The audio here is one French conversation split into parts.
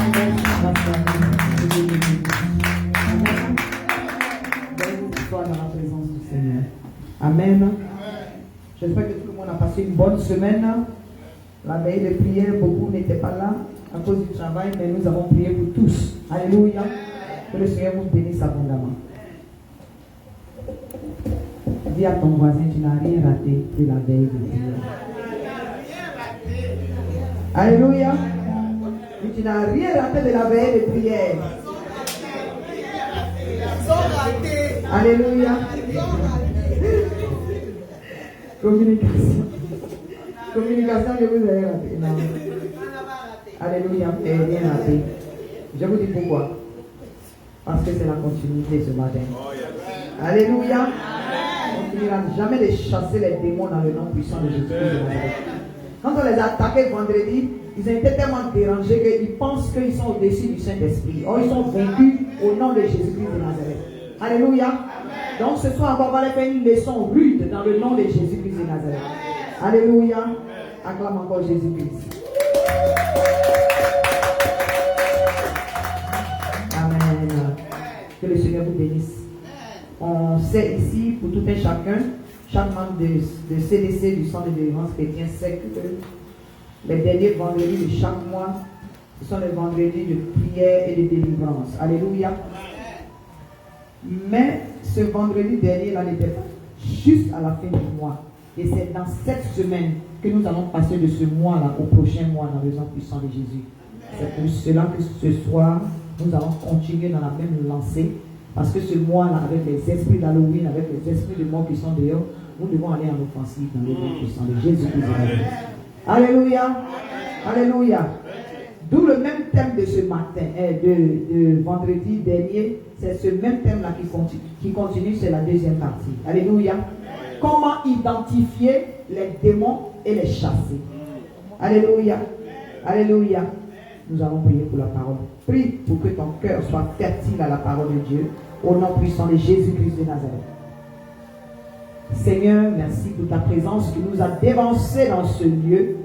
Dans la présence du Seigneur. Amen. J'espère que tout le monde a passé une bonne semaine. La veille de prière, beaucoup n'étaient pas là à cause du travail, mais nous avons prié pour tous. Alléluia. Que le Seigneur vous bénisse abondamment. Dis à ton voisin, tu n'as rien raté de la veille de prière. Alléluia. Tu n'as rien raté de la veille de prière. Alléluia. Communication. Communication que vous avez raté. Non. Alléluia. Vous n'avez rien raté. Je vous dis pourquoi. Parce que c'est la continuité ce matin. Alléluia. On ne finira jamais de chasser les démons dans le nom puissant de Jésus-Christ. Quand on les a attaqués vendredi, ils ont été tellement dérangés qu'ils pensent qu'ils sont au-dessus du Saint-Esprit. Or, ils sont vaincus au nom de Jésus-Christ de Nazareth. Alléluia. Donc ce soir, on va leur faire une leçon rude dans le nom de Jésus-Christ de Nazareth. Alléluia. Acclame encore Jésus-Christ. Amen. Que le Seigneur vous bénisse. On sait ici, pour tout un chacun, chaque membre de CDC, du Centre de délivrance chrétien, sait que les derniers vendredis de chaque mois, ce sont les vendredis de prière et de délivrance. Alléluia. Mais ce vendredi dernier, là, n'était pas juste à la fin du mois. Et c'est dans cette semaine que nous allons passer de ce mois-là au prochain mois dans le nom puissant de Jésus. C'est pour cela que ce soir, nous allons continuer dans la même lancée. Parce que ce mois-là, avec les esprits d'Halloween, avec les esprits de mort qui sont dehors, nous devons aller en offensive dans le nom puissant de Jésus-Christ. Alléluia. Alléluia. D'où le même thème de ce matin, de vendredi dernier, c'est ce même thème-là qui continue, c'est la deuxième partie. Alléluia. Comment identifier les démons et les chasser. Alléluia. Alléluia. Nous allons prier pour la parole. Prie pour que ton cœur soit fertile à la parole de Dieu, au nom puissant de Jésus-Christ de Nazareth. Seigneur, merci pour ta présence qui nous a dévancés dans ce lieu.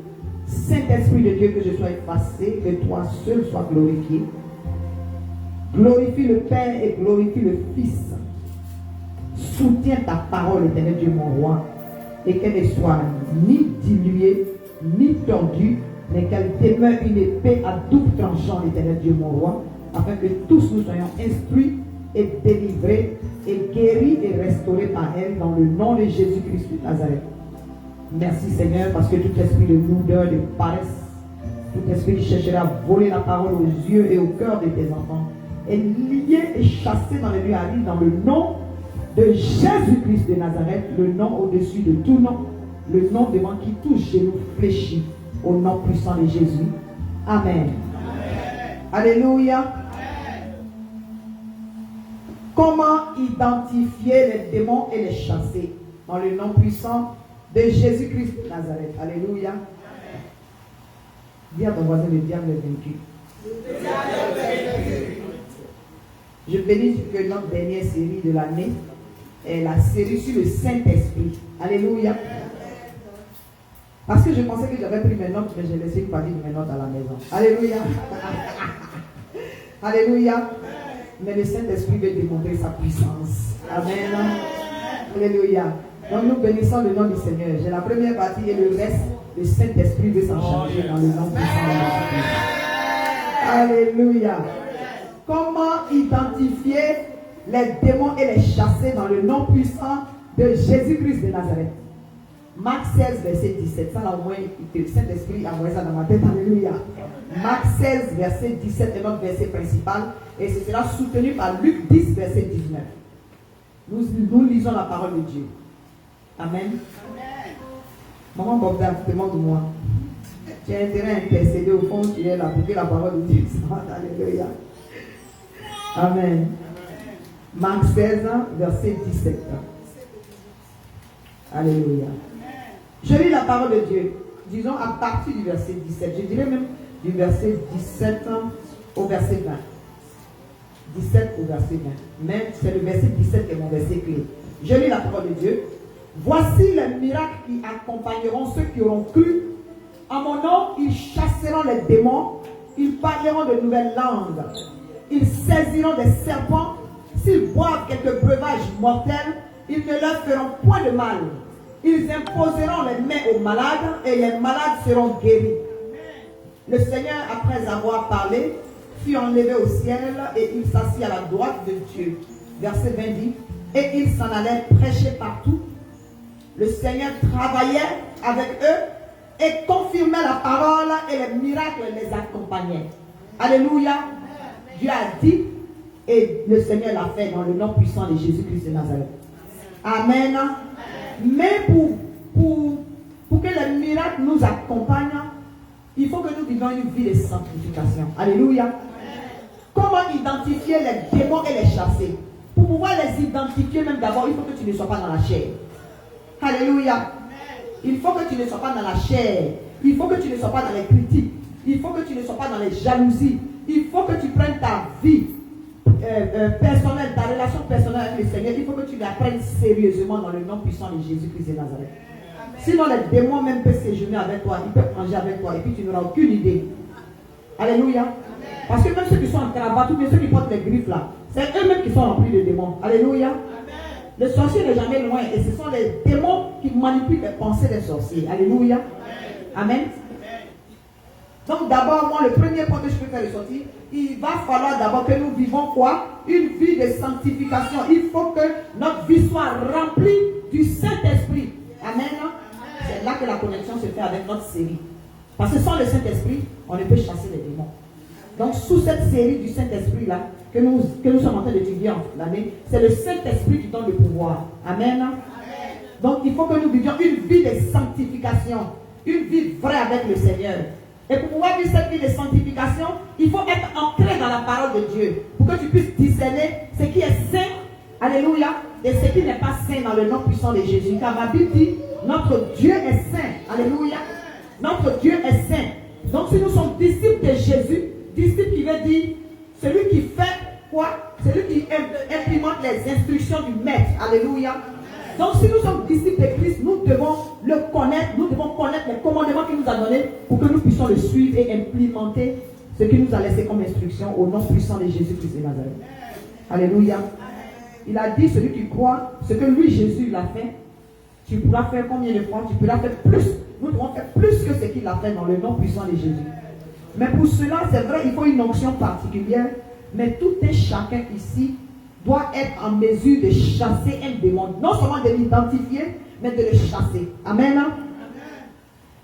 Saint-Esprit de Dieu, que je sois effacé, que toi seul sois glorifié. Glorifie le Père et glorifie le Fils. Soutiens ta parole, éternel Dieu, mon roi, et qu'elle ne soit ni diluée, ni tordue, mais qu'elle demeure une épée à double tranchant, éternel Dieu, mon roi, afin que tous nous soyons instruits et délivrés et guéris et restaurés par elle dans le nom de Jésus-Christ de Nazareth. Merci Seigneur, parce que tout esprit de lourdeur, de paresse, tout esprit qui cherchera à voler la parole aux yeux et au cœur de tes enfants est lié et chassé dans les lieux arides dans le nom de Jésus-Christ de Nazareth, le nom au-dessus de tout nom, le nom devant qui tout genou fléchit, au nom puissant de Jésus. Amen. Amen. Alléluia. Amen. Comment identifier les démons et les chasser dans le nom puissant de Jésus-Christ de Nazareth. Alléluia. Amen. Dis à ton voisin, le diable est vaincu. Je bénis que notre dernière série de l'année est la série sur le Saint-Esprit. Alléluia. Parce que je pensais que j'avais pris mes notes, mais j'ai laissé une partie de mes notes à la maison. Alléluia. Alléluia. Mais le Saint-Esprit veut démontrer sa puissance. Amen. Alléluia. Donc nous bénissons le nom du Seigneur. J'ai la première partie et le reste, le Saint-Esprit veut s'en charger dans le nom puissant de Jésus. Alléluia. Comment identifier les démons et les chasser dans le nom puissant de Jésus-Christ de Nazareth? Marc 16, verset 17. Ça, là, au moins, le Saint-Esprit a envoyé ça dans ma tête. Alléluia. Marc 16, verset 17 est notre verset principal. Et ce sera soutenu par Luc 10, verset 19. Nous lisons la parole de Dieu. Amen. Amen. Maman Bogdan, demande-moi. Tu as intérêt à intercéder au fond, tu es là pour que la parole de Dieu sorte. Alléluia. Amen. Marc 16, verset 17. Alléluia. Je lis la parole de Dieu, disons à partir du verset 17. Je dirais même du verset 17 au verset 20. 17 au verset 20. Mais c'est le verset 17 qui est mon verset clé. Je lis la parole de Dieu. Voici les miracles qui accompagneront ceux qui auront cru. En mon nom, ils chasseront les démons. Ils parleront de nouvelles langues. Ils saisiront des serpents. S'ils boivent quelques breuvages mortels, ils ne leur feront point de mal. Ils imposeront les mains aux malades et les malades seront guéris. Le Seigneur, après avoir parlé, fut enlevé au ciel et il s'assit à la droite de Dieu. Verset 20 dit, et il s'en allait prêcher partout. Le Seigneur travaillait avec eux et confirmait la parole et les miracles les accompagnaient. Alléluia. Dieu a dit et le Seigneur l'a fait dans le nom puissant de Jésus-Christ de Nazareth. Amen. Mais pour que les miracles nous accompagnent, il faut que nous vivions une vie de sanctification. Alléluia. Comment identifier les démons et les chasser? Pour pouvoir les identifier, même d'abord, il faut que tu ne sois pas dans la chair. Alléluia. Il faut que tu ne sois pas dans la chair. Il faut que tu ne sois pas dans les critiques. Il faut que tu ne sois pas dans les jalousies. Il faut que tu prennes ta vie personnelle, ta relation personnelle avec le Seigneur. Il faut que tu la prennes sérieusement dans le nom puissant de Jésus-Christ de Nazareth. Sinon, les démons même peuvent séjourner avec toi. Ils peuvent manger avec toi. Et puis, tu n'auras aucune idée. Alléluia. Parce que même ceux qui sont en cravate, ou bien ceux qui portent les griffes là, c'est eux-mêmes qui sont remplis de démons. Alléluia. Le sorcier n'est jamais loin. Et ce sont les démons qui manipulent les pensées des sorciers. Alléluia. Amen. Donc d'abord, moi, le premier point que je peux faire ressortir, il va falloir d'abord que nous vivons quoi? Une vie de sanctification. Il faut que notre vie soit remplie du Saint-Esprit. Amen. C'est là que la connexion se fait avec notre série. Parce que sans le Saint-Esprit, on ne peut chasser les démons. Donc sous cette série du Saint-Esprit là, que nous sommes en train d'étudier en l'année, c'est le Saint-Esprit qui donne le pouvoir. Amen. Donc il faut que nous vivions une vie de sanctification, une vie vraie avec le Seigneur. Et pour pouvoir vivre cette vie de sanctification, il faut être ancré dans la parole de Dieu, pour que tu puisses discerner ce qui est saint, alléluia, et ce qui n'est pas saint dans le nom puissant de Jésus. Car ma Bible dit, notre Dieu est saint, alléluia, notre Dieu est saint. Donc si nous sommes disciples de Jésus, disciple qui veut dire celui qui fait quoi? Celui qui implémente les instructions du maître. Alléluia. Donc si nous sommes disciples de Christ, nous devons le connaître, nous devons connaître les commandements qu'il nous a donnés pour que nous puissions le suivre et implémenter ce qu'il nous a laissé comme instruction au nom puissant de Jésus-Christ de Nazareth. Alléluia. Il a dit, celui qui croit, ce que lui Jésus l'a fait, tu pourras faire combien de fois? Tu pourras faire plus. Nous devons faire plus que ce qu'il a fait dans le nom puissant de Jésus. Mais pour cela, c'est vrai, il faut une onction particulière. Mais tout un chacun ici doit être en mesure de chasser un démon. Non seulement de l'identifier, mais de le chasser. Amen.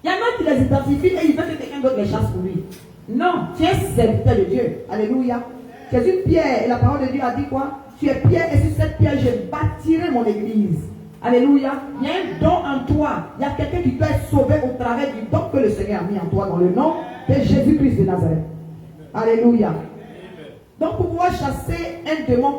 Il y en a qui les identifient et ils veulent que quelqu'un d'autre les chasse pour lui. Non, tu es serviteur de Dieu. Alléluia. Tu es une pierre. Et la parole de Dieu a dit quoi? Tu es pierre et sur cette pierre, je bâtirai mon église. Alléluia. Il y a un don en toi. Il y a quelqu'un qui peut être sauvé au travers du don que le Seigneur a mis en toi dans le nom de Jésus-Christ de Nazareth. Alléluia. Donc pour pouvoir chasser un démon,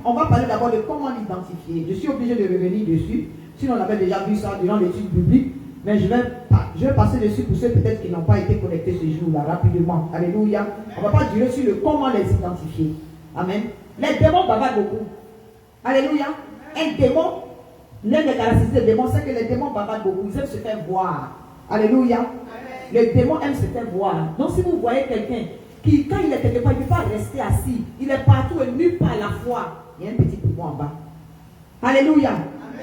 on va parler d'abord de comment l'identifier. Je suis obligé de revenir dessus. Sinon on avait déjà vu ça durant l'étude biblique. Mais je vais passer dessus pour ceux peut-être qui n'ont pas été connectés ce jour-là rapidement. Alléluia. On ne va pas durer sur le comment les identifier. Amen. Les démons bavardent beaucoup. Alléluia. Un démon, l'un des caractéristiques des démons, c'est que les démons bavardent beaucoup. Ils aiment se faire voir. Alléluia. Le démon aime se faire voir. Donc si vous voyez quelqu'un qui, quand il est quelque part, il ne peut pas rester assis. Il est partout et nulle part à la fois. Il y a un petit poumon en bas. Alléluia.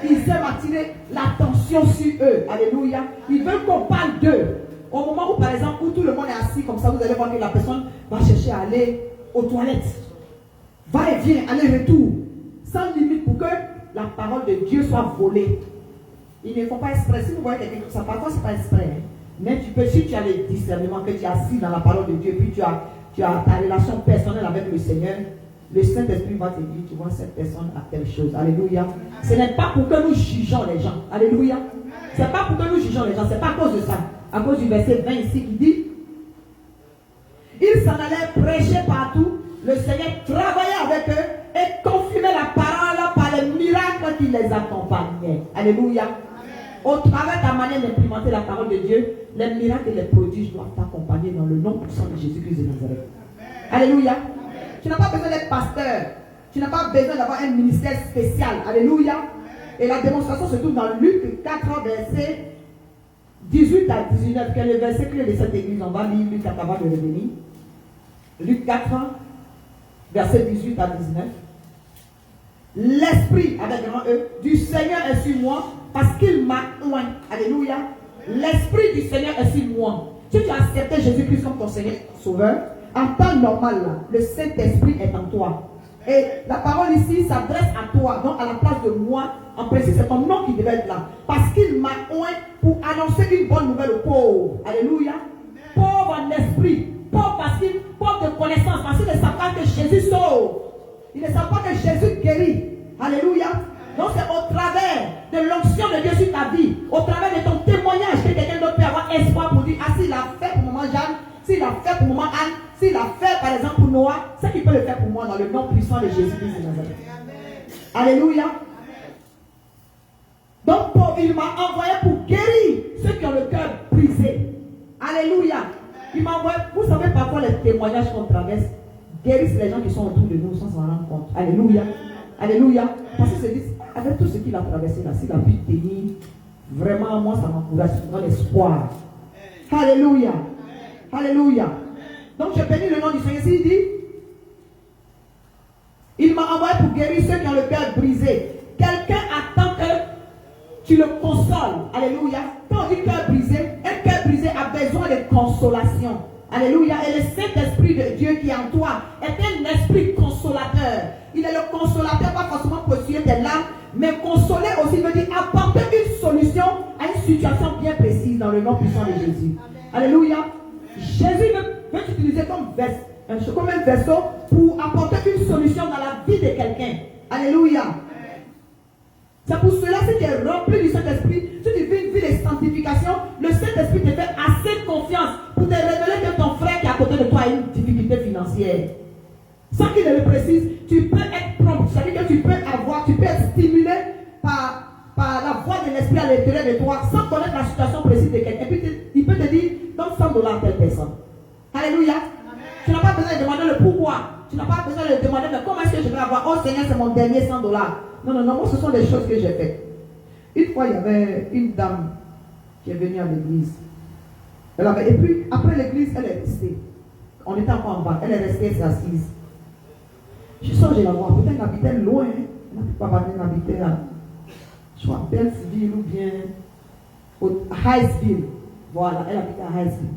Ils aiment attirer l'attention sur eux. Alléluia. Ils veulent qu'on parle d'eux. Au moment où, par exemple, où tout le monde est assis comme ça, vous allez voir que la personne va chercher à aller aux toilettes. Va et vient, aller-retour. Sans limite pour que la parole de Dieu soit volée. Ils ne font pas exprès. Si vous voyez quelqu'un comme ça, parfois ce n'est pas exprès. Hein. Mais tu peux, si tu as le discernement, que tu es assis dans la parole de Dieu, puis tu as ta relation personnelle avec le Seigneur, le Saint-Esprit va te dire, tu vois, cette personne a telle chose. Alléluia. Ce n'est pas pour que nous jugeons les gens. Alléluia. Ce n'est pas pour que nous jugeons les gens. Ce n'est pas à cause de ça. À cause du verset 20 ici qui dit, ils s'en allaient prêcher partout. Le Seigneur travaillait avec eux et confirmait la parole par les miracles qui les accompagnaient. Alléluia. Au travers de ta manière d'implémenter la parole de Dieu, les miracles et les prodiges doivent t'accompagner dans le nom puissant de Jésus-Christ de Nazareth. Alléluia. Tu n'as pas besoin d'être pasteur. Tu n'as pas besoin d'avoir un ministère spécial. Alléluia. Et la démonstration se trouve dans Luc 4, verset 18 à 19, qui est le verset clé de cette église. On va lire Luc 4 avant de revenir. Luc 4, verset 18 à 19. L'Esprit, avec grand E, du Seigneur est sur moi parce qu'il m'a oint. Alléluia. L'Esprit du Seigneur est sur moi. Si tu as accepté Jésus-Christ comme ton Seigneur, ton Sauveur, en temps normal, là, le Saint-Esprit est en toi. Et la parole ici s'adresse à toi, donc à la place de moi. En principe, c'est ton nom qui devait être là. Parce qu'il m'a oint pour annoncer une bonne nouvelle aux pauvres. Alléluia. Pauvre en esprit. Pauvre de connaissance. Parce qu'ils ne savent pas que Jésus sauve. Ils ne savent pas que Jésus guérit. Alléluia. Donc c'est au travers de l'onction de Dieu sur ta vie, au travers de ton témoignage que quelqu'un d'autre peut avoir espoir pour dire, ah, s'il a fait pour maman Jeanne, s'il a fait pour maman Anne, s'il a fait par exemple pour Noah, c'est qu'il peut le faire pour moi dans le nom puissant de Jésus-Christ de Nazareth. Alléluia. Donc il m'a envoyé pour guérir ceux qui ont le cœur brisé. Alléluia. Il m'a envoyé, vous savez parfois les témoignages qu'on traverse guérissent les gens qui sont autour de nous sans s'en rendre compte. Alléluia. Alléluia. Parce qu'ils se disent, avec tout ce qu'il a traversé là, s'il a pu tenir, vraiment, moi, ça m'encourage, ça me donne espoir. Alléluia. Alléluia. Donc, je bénis le nom du Seigneur. Il dit, il m'a envoyé pour guérir ceux qui ont le cœur brisé. Quelqu'un attend que tu le consoles. Alléluia. Quand on dit cœur brisé, un cœur brisé a besoin de consolation. Alléluia. Et le Saint-Esprit de Dieu qui est en toi est un esprit consolateur. Il est le consolateur, pas forcément pour essuyer tes larmes, mais consoler aussi veut dire apporter une solution à une situation bien précise dans le nom puissant de Jésus. Alléluia. Jésus veut t'utiliser comme un vaisseau pour apporter une solution dans la vie de quelqu'un. Alléluia. C'est pour cela que si tu es rempli du Saint-Esprit, si tu vis une vie de sanctification, le Saint-Esprit te fait assez confiance pour te révéler que ton frère qui est à côté de toi a une difficulté financière. Sans qu'il ne le précise, tu peux être prompt. C'est-à-dire que tu peux être stimulé par la voix de l'Esprit à l'intérieur de toi, sans connaître la situation précise de quelqu'un. Et puis il peut te dire, donne $100 à telle personne. Alléluia. Amen. Tu n'as pas besoin de demander le pourquoi. Tu n'as pas besoin de demander, mais comment est-ce que je vais avoir? Oh Seigneur, c'est mon dernier $100. Non, moi, ce sont des choses que j'ai faites. Une fois, il y avait une dame qui est venue à l'église. Et puis, après l'église, elle est restée. On était encore en bas. Elle est restée assise. Je sors, je la vois. Peut-être qu'elle habitait loin. Elle n'a pas parlé d'habiter à soit Beltsville ou bien Highsville. Voilà, elle habitait à Highsville.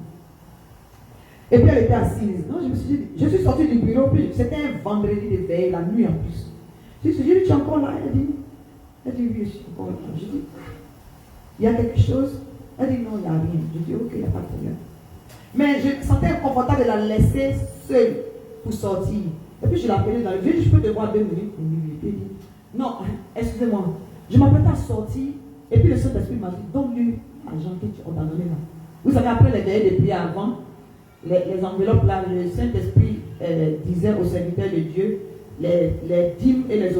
Et puis elle était assise. Non, je suis sorti du bureau, puis c'était un vendredi de veille, la nuit en plus. Je lui ai dit, tu es encore là? Elle dit, oui, je suis encore là. Je dis, il y a quelque chose? Elle dit, non, il n'y a rien. Je dis, ok, il n'y a pas de problème. Mais je me sentais inconfortable de la laisser seule pour sortir. Et puis je l'ai appelée dans le bureau, je peux te voir 2 minutes. Elle dit, non, excusez-moi, je m'apprêtais à sortir, et puis le Saint-Esprit m'a dit, donne-lui l'argent que tu as donné là. Vous savez, après les veillées de prière avant, les enveloppes là, le Saint-Esprit disait aux serviteurs de Dieu, les dîmes et les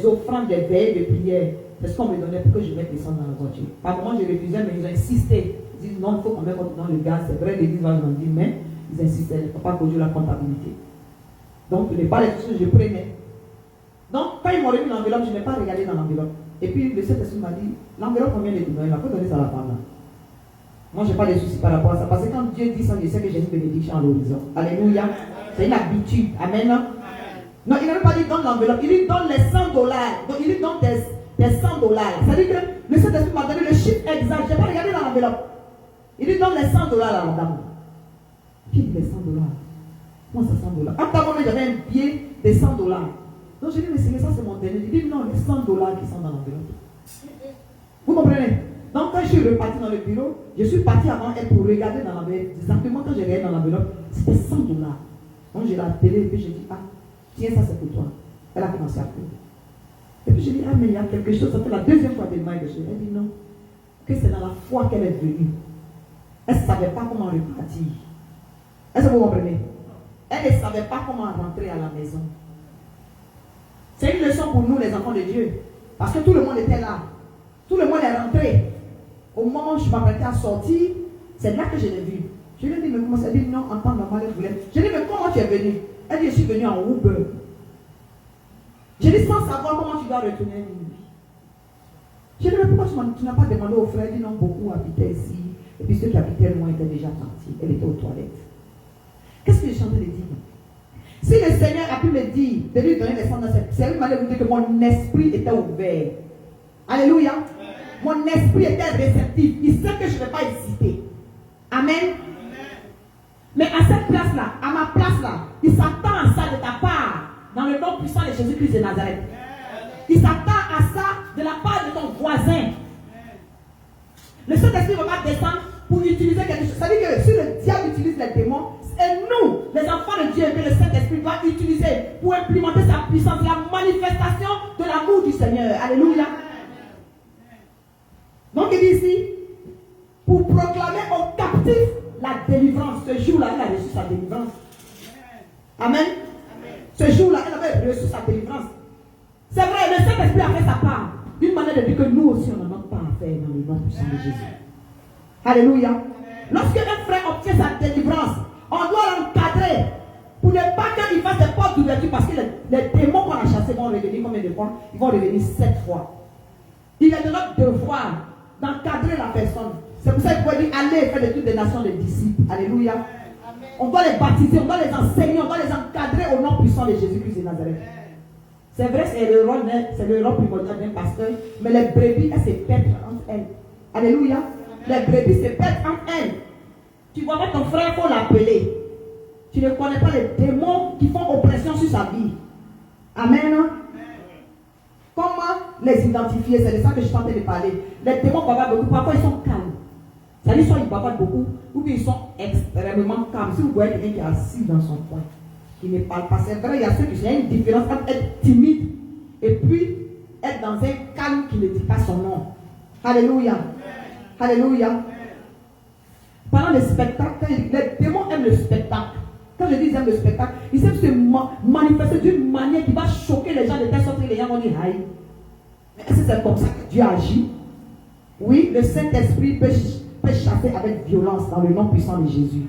offrandes des veillées de prière, c'est ce qu'on me donnait pour que je mette les sang dans la voiture. Par moment, je refusais, mais ils ont insisté. Ils disent, non, il faut qu'on mette dans le gaz. C'est vrai, l'église va nous dire, mais ils insistaient, il ne faut pas conduire la comptabilité. Donc, ce n'est pas les choses que je prenais. Donc, quand ils m'ont remis l'enveloppe, je n'ai pas regardé dans l'enveloppe. Et puis, le Saint-Esprit m'a dit, l'enveloppe, combien de donner? Il faut donner ça à la femme là. Moi, je n'ai pas de soucis par rapport à ça. Parce que quand Dieu dit ça, je sais que j'ai une bénédiction à l'horizon. Alléluia. C'est une habitude. Amen. Non, il n'a même pas dit donne l'enveloppe. Il lui donne les $100. Donc, il lui donne des $100. C'est-à-dire que le Saint-Esprit m'a donné le chiffre exact. Je n'ai pas regardé dans l'enveloppe. Il lui donne les $100 à la dame. Puis il dit les $100. Moi, c'est $100. En tant que j'avais un billet de $100. Donc, je dis, mais Seigneur, ça c'est mon dernier. Il dit non, les $100 qui sont dans l'enveloppe. Vous comprenez? Donc, quand je suis reparti dans le bureau, je suis parti avant elle pour regarder dans l'enveloppe. Exactement quand j'ai regardé dans l'enveloppe, c'était $100. Donc, je l'ai appelé et puis j'ai dit, ah, tiens, ça c'est pour toi. Elle a commencé à pleurer. Et puis j'ai dit, ah, mais il y a quelque chose. Ça fait la deuxième fois de maille de chez elle. Elle dit non, que c'est dans la foi qu'elle est venue. Elle ne savait pas comment repartir. Est-ce que vous comprenez? Elle ne savait pas comment rentrer à la maison. C'est une leçon pour nous, les enfants de Dieu. Parce que tout le monde était là. Tout le monde est rentré. Au moment où je m'apprêtais à sortir, c'est là que je l'ai vu. Je lui ai dit, mais comment ça? Elle dit, non, en temps normal, elle voulait. Je lui ai dit, mais comment tu es venu? Elle dit, je suis venue en Uber. Je lui ai dit, sans savoir comment tu dois retourner à minuit. Je lui ai dit, mais pourquoi tu n'as pas demandé au frère? Elle dit, non, beaucoup habitaient ici. Et puis ceux qui habitaient loin étaient déjà partis. Elle était aux toilettes. Qu'est-ce que je suis en train de dire? Si le Seigneur a pu me dire de lui donner des sentences, c'est lui m'allait vous dire que mon esprit était ouvert. Alléluia. Mon esprit était réceptif. Il sait que je ne vais pas hésiter. Amen. Mais à cette place-là, à ma place-là, il s'attend à ça de ta part, dans le nom puissant de Jésus-Christ de Nazareth. Il s'attend à ça de la part de ton voisin. Le Saint-Esprit ne va pas descendre pour utiliser quelque chose. Ça veut dire que si le diable utilise les démons, c'est nous, les enfants de Dieu, que le Saint-Esprit doit utiliser pour implémenter sa puissance, la manifestation de l'amour du Seigneur. Alléluia. Donc il dit ici, pour proclamer aux captifs la délivrance. Ce jour-là, elle a reçu sa délivrance. Amen. Ce jour-là, elle avait reçu sa délivrance. C'est vrai, le Saint-Esprit a fait sa part. D'une manière de dire que nous aussi, on n'en a pas à faire dans le nom puissant de Jésus. Alléluia. Lorsque un frère obtient sa délivrance, on doit l'encadrer pour ne pas qu'il fasse des portes d'ouverture parce que les démons qu'on a chassés vont revenir combien de fois? Ils vont revenir 7 fois. Il est de notre devoir d'encadrer la personne. C'est pour ça qu'il faut dire allez faire de toutes les nations des disciples. Alléluia. Amen. On doit les baptiser, on doit les enseigner, on doit les encadrer au nom puissant de Jésus-Christ de Nazareth. C'est vrai, c'est le rôle primordial d'un pasteur, mais les brebis, elles se perdent entre elles. Alléluia. Amen. Les brebis se perdent entre elles. Tu vois pas ton frère, il faut l'appeler. Tu ne connais pas les démons qui font oppression sur sa vie. Amen. Comment les identifier? C'est de ça que je suis en train de parler. Les démons bavardent beaucoup, parfois ils sont calmes. C'est-à-dire soit ils bavardent beaucoup, ou bien ils sont extrêmement calmes. Si vous voyez quelqu'un qui est assis dans son coin, qui ne parle pas, c'est vrai, il y a ceux qui il y a une différence entre être timide et puis être dans un calme qui ne dit pas son nom. Alléluia. Alléluia. Parlant des spectacles, les démons aiment le spectacle. Quand je dis ils aiment le spectacle, ils aiment se manifester d'une manière qui va choquer les gens de telle sorte que les gens vont dire aïe. Mais est-ce que c'est comme ça que Dieu agit? Oui, le Saint-Esprit peut chasser avec violence dans le nom puissant de Jésus.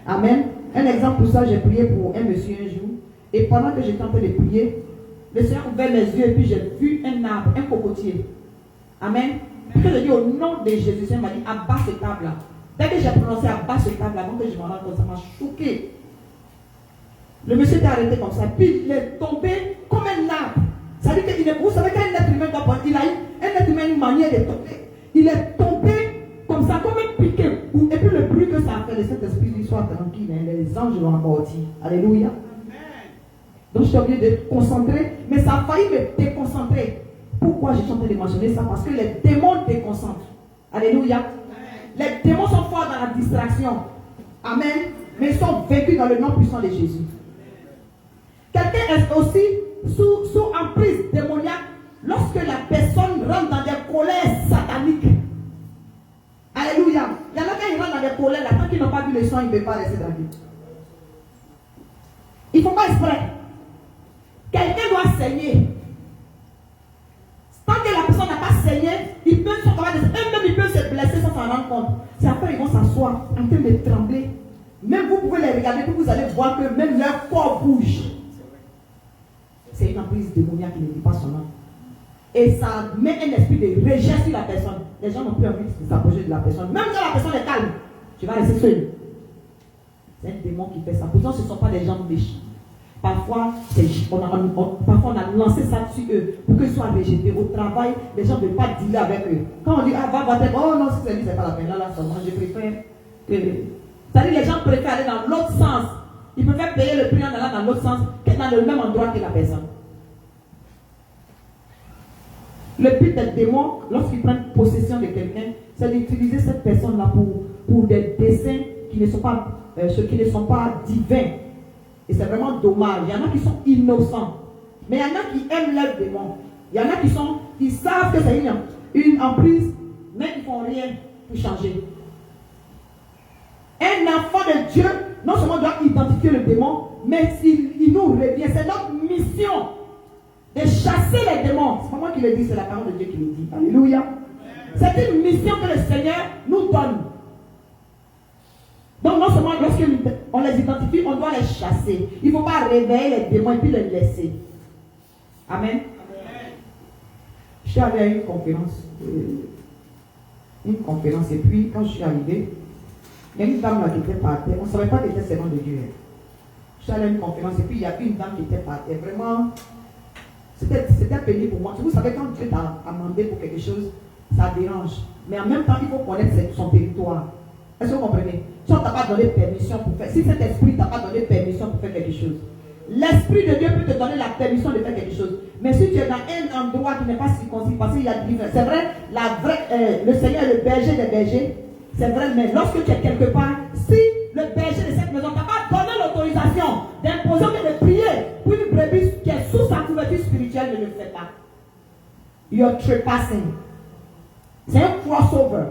Amen. Un exemple pour ça, j'ai prié pour un monsieur un jour. Et pendant que j'étais en train de prier, le Seigneur a ouvert mes yeux et puis j'ai vu un arbre, un cocotier. Amen. Puis je dis au nom de Jésus, le Seigneur m'a dit abat ce table-là. Dès que j'ai prononcé abat ce table-là, avant que je m'en rende compte, ça m'a choqué. Le monsieur était arrêté comme ça, puis il est tombé comme un arbre. Ça veut dire que vous savez qu'un être humain doit prendre, il a un être humain une manière de tomber. Il est tombé comme ça, comme un piqué. Et puis le bruit que ça a fait, le Saint-Esprit dit sois tranquille, hein, les anges l'ont amorti. Alléluia. Donc je suis obligé de te concentrer, mais ça a failli me déconcentrer. Pourquoi je suis en train de mentionner ça? Parce que les démons déconcentrent. Alléluia. Les démons sont forts dans la distraction. Amen. Mais ils sont vaincus dans le nom puissant de Jésus. Quelqu'un est aussi sous emprise démoniaque lorsque la personne rentre dans des colères sataniques. Alléluia. Il y en a quand ils rentrent dans des colères, là, tant qu'ils n'ont pas vu le sang, ils ne peuvent pas rester tranquilles. Il ne faut pas exprès. Quelqu'un doit saigner. Tant que la personne n'a pas saigné, ils peuvent se même ils peuvent se blesser sans s'en rendre compte. C'est après ils vont s'asseoir en train de trembler. Même vous pouvez les regarder, puis vous allez voir que même leur corps bouge. C'est une emprise démoniaque qui ne dit pas son nom. Et ça met un esprit de rejet sur la personne. Les gens n'ont plus envie de s'approcher de la personne. Même quand la personne est calme, tu vas rester seul. C'est un démon qui fait ça. Pourtant, ce ne sont pas des gens méchants. Parfois, parfois, on a lancé ça sur eux pour qu'ils soient rejetés. Au travail, les gens ne veulent pas dealer avec eux. Quand on dit, ah, va, oh non, si c'est lui, c'est pas la peine. Là, seulement, je préfère que. C'est-à-dire, les gens préfèrent aller dans l'autre sens. Ils préfèrent payer le prix en allant dans l'autre sens que dans le même endroit que la personne. Le but des démons, lorsqu'ils prennent possession de quelqu'un, c'est d'utiliser cette personne-là pour des desseins qui ne sont pas divins. Et c'est vraiment dommage. Il y en a qui sont innocents. Mais il y en a qui aiment leurs démons. Il y en a qui savent que c'est une emprise, mais ils ne font rien pour changer. Un enfant de Dieu, non seulement doit identifier le démon, mais il nous revient. C'est notre mission de chasser les démons. C'est pas moi qui le dis, c'est la parole de Dieu qui le dit. Alléluia. C'est une mission que le Seigneur nous donne. Donc non seulement lorsqu'on les identifie, on doit les chasser. Il ne faut pas réveiller les démons et puis les laisser. Amen. Amen. Je suis allé à une conférence. Et puis quand je suis arrivé, il y a une dame là qui était par terre. On ne savait pas qu'elle était servante de Dieu. suis allée à une conférence et puis il y a une dame qui était partie. Vraiment, c'était pénible pour moi. Vous savez, quand Dieu t'a amendé pour quelque chose, ça dérange. Mais en même temps, il faut connaître son territoire. Est-ce que vous comprenez? Si on ne t'a pas donné permission pour faire, si cet esprit ne t'a pas donné permission pour faire quelque chose, l'Esprit de Dieu peut te donner la permission de faire quelque chose. Mais si tu es dans un endroit qui n'est pas circoncis, parce qu'il y a différents. C'est vrai, le Seigneur est le berger des bergers. C'est vrai, mais lorsque tu es quelque part, si le berger de cette maison t'a pas donné l'autorisation d'imposer ou de prier pour une brebis qui est sous sa couverture spirituelle, ne le fais pas. You're trespassing. C'est un crossover.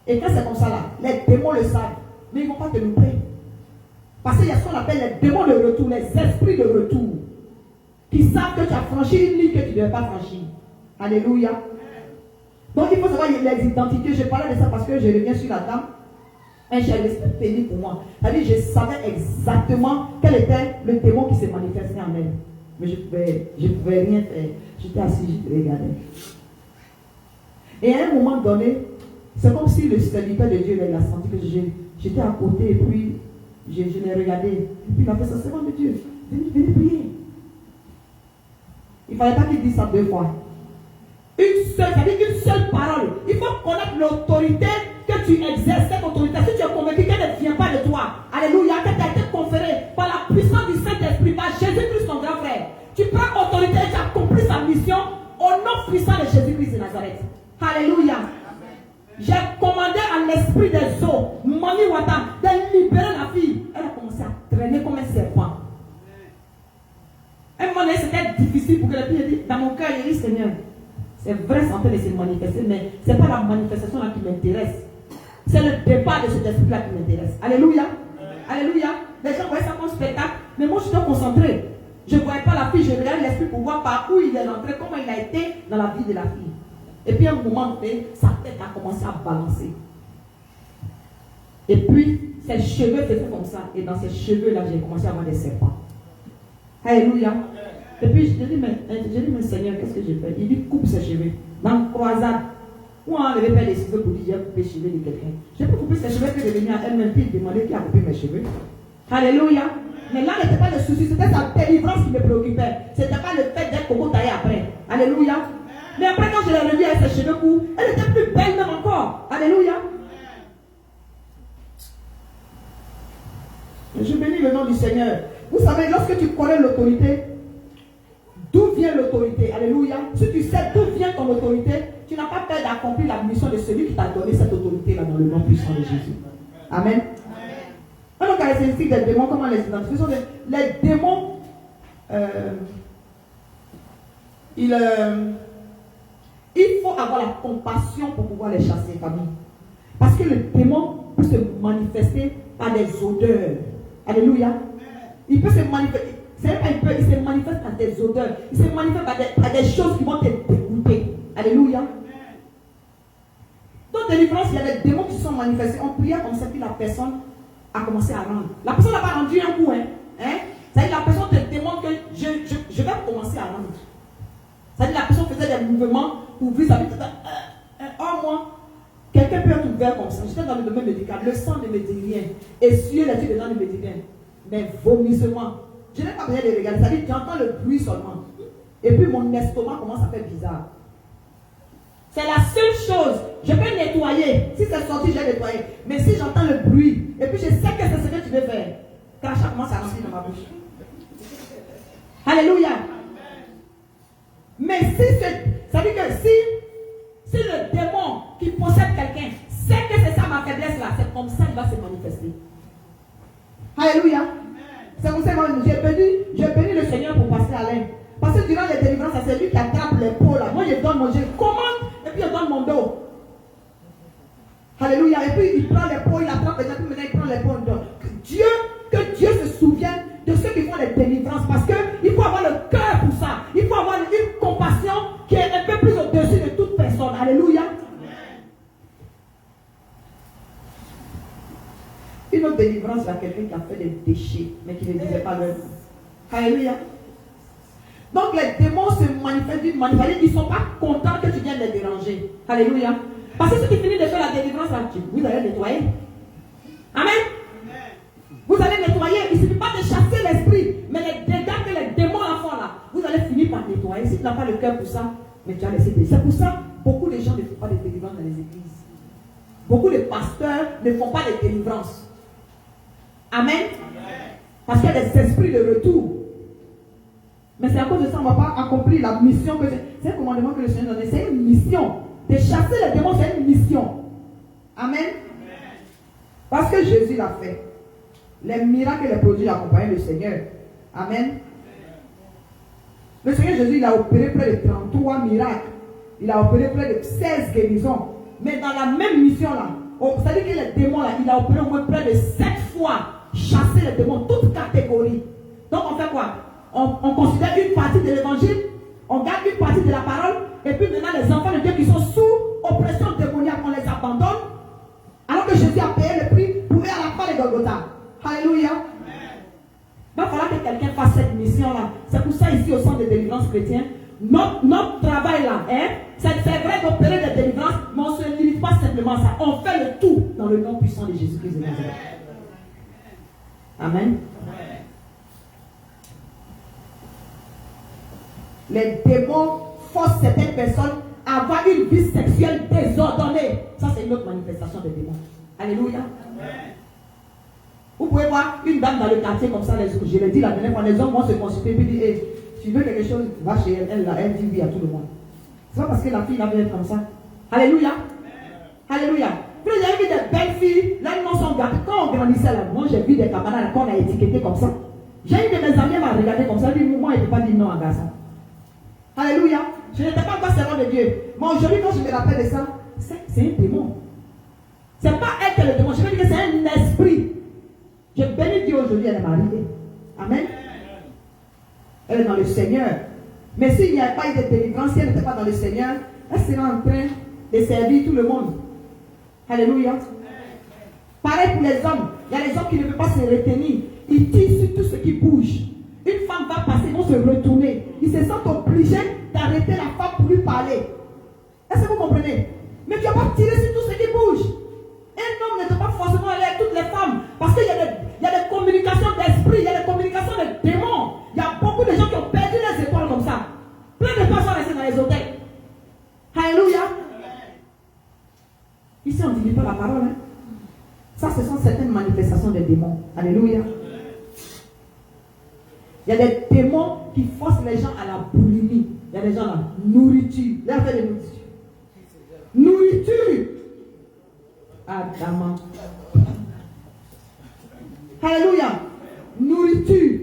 Et quand c'est comme ça là, les démons le savent, mais ils ne vont pas te louper. Parce qu'il y a ce qu'on appelle les démons de retour, les esprits de retour, qui savent que tu as franchi une ligne que tu ne devais pas franchir. Alléluia. Donc il faut savoir les identités. Je parlais de ça parce que je reviens sur la dame. Et j'ai l'esprit pénible pour moi. C'est-à-dire, je savais exactement quel était le démon qui s'est manifesté en elle. Mais je ne pouvais rien faire. J'étais assis, je regardais. Et à un moment donné, c'est comme si le serviteur de Dieu il a senti que j'étais à côté et puis je l'ai regardé. Et puis il a fait ça, servant de Dieu. Venez prier. Il ne fallait pas qu'il dise ça 2 fois. C'est-à-dire une seule parole. Il faut connaître l'autorité que tu exerces, cette autorité. Si tu es convaincu qu'elle ne vient pas de toi, alléluia, qu'elle t'a été conférée par la puissance du Saint-Esprit, par Jésus-Christ, ton grand frère. Tu prends autorité et tu accomplis sa mission au nom puissant de Jésus-Christ de Nazareth. Alléluia. J'ai commandé à l'esprit des eaux, Mami Wata, de libérer la fille. Elle a commencé à traîner comme un serpent. À un moment donné, c'était difficile pour que la fille dise, dans mon cœur, il dit, Seigneur, c'est vrai, c'est en train de se manifester, mais ce n'est pas la manifestation là qui m'intéresse. C'est le départ de cet esprit-là qui m'intéresse. Alléluia. Alléluia. Les gens voyaient ça comme spectacle, mais moi je suis concentré. Je ne voyais pas la fille, je regardais l'esprit pour voir par où il est rentré, comment il a été dans la vie de la fille. Et puis à un moment donné, sa tête a commencé à balancer. Et puis, ses cheveux faisaient comme ça. Et dans ses cheveux-là, j'ai commencé à avoir des serpents. Alléluia. Et puis, je dis, mais Seigneur, qu'est-ce que j'ai fait? Il dit, coupe ses cheveux. Dans la croisade, où on n'avait pas les cheveux pour dire, j'ai coupé les cheveux de quelqu'un. Je peux couper ses cheveux que de venir à elle-même puis demander qui a coupé mes cheveux. Alléluia. Mais là, n'était pas le souci, c'était sa délivrance qui me préoccupait. Ce n'était pas le fait d'être coco taillé après. Alléluia. Mais après, quand je l'ai revue avec ses cheveux courts, elle était plus belle même encore. Alléluia. Je bénis le nom du Seigneur. Vous savez, lorsque tu connais l'autorité, d'où vient l'autorité? Alléluia. Si tu sais d'où vient ton autorité, tu n'as pas peur d'accomplir la mission de celui qui t'a donné cette autorité-là dans le nom puissant de Jésus. Amen. Alors, caractéristique des démons, comment les identifier? Les démons, il faut avoir la compassion pour pouvoir les chasser, famille. Parce que le démon peut se manifester par des odeurs. Alléluia. Il peut se manifester. Il se manifeste par des odeurs. Il se manifeste par des choses qui vont te dégoûter. Alléluia. Dans délivrance, il y a des démons qui se sont manifestés. On priait comme ça, puis la personne a commencé à rendre. La personne n'a pas rendu un coup. C'est-à-dire la personne te demande que je vais commencer à rendre. C'est-à-dire la personne faisait des mouvements pour vis-à-vis de moi, quelqu'un peut être ouvert comme ça. J'étais dans le domaine médical. Le sang ne me dit rien. Essuyer les yeux dedans ne me dit rien. Mais vomissement. Je n'ai pas besoin de regarder. C'est-à-dire j'entends le bruit seulement. Et puis mon estomac commence à faire bizarre. C'est la seule chose. Je peux nettoyer. Si c'est sorti, je vais nettoyer. Mais si j'entends le bruit, et puis je sais que c'est ce que tu veux faire, crachat commence à rentrer dans ma bouche. Alléluia. Mais si ça veut dire que si le démon qui possède quelqu'un sait que c'est ça ma faiblesse là, c'est comme ça qu'il va se manifester. Alléluia. C'est comme ça que j'ai béni le Seigneur pour passer à l'aide. Parce que durant les délivrances, c'est lui qui attrape l'épaule là. Moi je donne mon Dieu, commande et puis je donne mon dos. Alléluia. Et puis il prend l'épaule, il attrape les gens, puis maintenant il prend l'épaule. Que Dieu se souvienne de ceux qui font les délivrances. Parce qu'il faut avoir le cœur pour ça. Il faut avoir une compassion qui est un peu plus au-dessus de toute personne. Alléluia. Une autre délivrance à quelqu'un qui a fait des déchets, mais qui ne disait pas leur nom. Alléluia. Donc les démons se manifestent, ils ne sont pas contents que tu viennes les déranger. Alléluia. Parce que ceux qui finissent de faire la délivrance, vous allez nettoyer. Amen. Vous allez nettoyer. Il ne suffit pas de chasser l'esprit, mais les dégâts que les démons en font là, vous allez finir par nettoyer. Si tu n'as pas le cœur pour ça, mais tu as laissé. C'est pour ça beaucoup de gens ne font pas de délivrance dans les églises. Beaucoup de pasteurs ne font pas de délivrance. Amen. Parce qu'il y a des esprits de retour. Mais c'est à cause de ça qu'on ne va pas accomplir la mission que c'est un commandement que le Seigneur donne. C'est une mission. De chasser les démons, c'est une mission. Amen. Parce que Jésus l'a fait. Les miracles et les prodiges accompagnaient le Seigneur. Amen. Le Seigneur Jésus, il a opéré près de 33 miracles. Il a opéré près de 16 guérisons. Mais dans la même mission là, c'est-à-dire que les démons là, il a opéré au moins près de 7 fois chasser les démons, toutes catégories. Donc on fait quoi? On considère une partie de l'évangile, on garde une partie de la parole, et puis maintenant les enfants de Dieu qui sont sous oppression démoniaque, on les abandonne, alors que Jésus a payé le prix pour aller à la croix de Golgotha. Alléluia. Il va falloir que quelqu'un fasse cette mission-là. C'est pour ça ici au centre de délivrance chrétien, notre travail là, c'est vrai d'opérer des délivrances, mais on ne se limite pas simplement à ça. On fait le tout dans le nom puissant de Jésus-Christ de Nazareth. Amen. Les démons forcent certaines personnes à avoir une vie sexuelle désordonnée. Ça, c'est une autre manifestation des démons. Alléluia. Vous pouvez voir une dame dans le quartier comme ça, je l'ai dit la dernière fois, les hommes vont se consulter et puis dire, hey, tu veux quelque chose, va chez elle, elle dit oui à tout le monde. C'est pas parce que la fille va venir comme ça. Alléluia. Alléluia. Puis j'ai vu des belles filles, là, ils sont gâtés. Quand on grandissait là, moi j'ai vu des camarades qu'on a étiquetés comme ça. J'ai une de mes amies m'a regardé comme ça, elle dit, moi, elle ne peut pas dire non à garçon. Alléluia. Je n'étais pas encore servant de Dieu. Mais aujourd'hui, quand je me rappelle de ça, c'est un démon. Ce n'est pas elle qui est le démon. Je veux dire que c'est un esprit. Je bénis Dieu aujourd'hui, elle est mariée. Amen. Elle est dans le Seigneur. Mais s'il n'y a pas eu de délivrance, si elle n'était pas dans le Seigneur, elle sera en train de servir tout le monde. Alléluia. Pareil pour les hommes. Il y a les hommes qui ne peuvent pas se retenir. Ils tirent sur tout ce qui bouge. Une femme va passer, ils vont se retourner. Ils se sentent obligés d'arrêter la femme pour lui parler. Est-ce que vous comprenez? Mais tu ne vas pas tirer sur tout ce qui bouge. Un homme ne doit pas forcément aller avec toutes les femmes. Parce qu'il y a des communications d'esprit, il y a des communications de démons. Il y a beaucoup de gens qui ont perdu les étoiles comme ça. Plein de personnes restent dans les hôtels. Alléluia. Ici, on ne dit pas la parole. Hein? Ça, ce sont certaines manifestations des démons. Alléluia. Il y a des démons qui forcent les gens à la boulimie. Il y a des gens là, nourriture. Là, il y a des nourriture. Nourriture. Adama. Alléluia. Nourriture.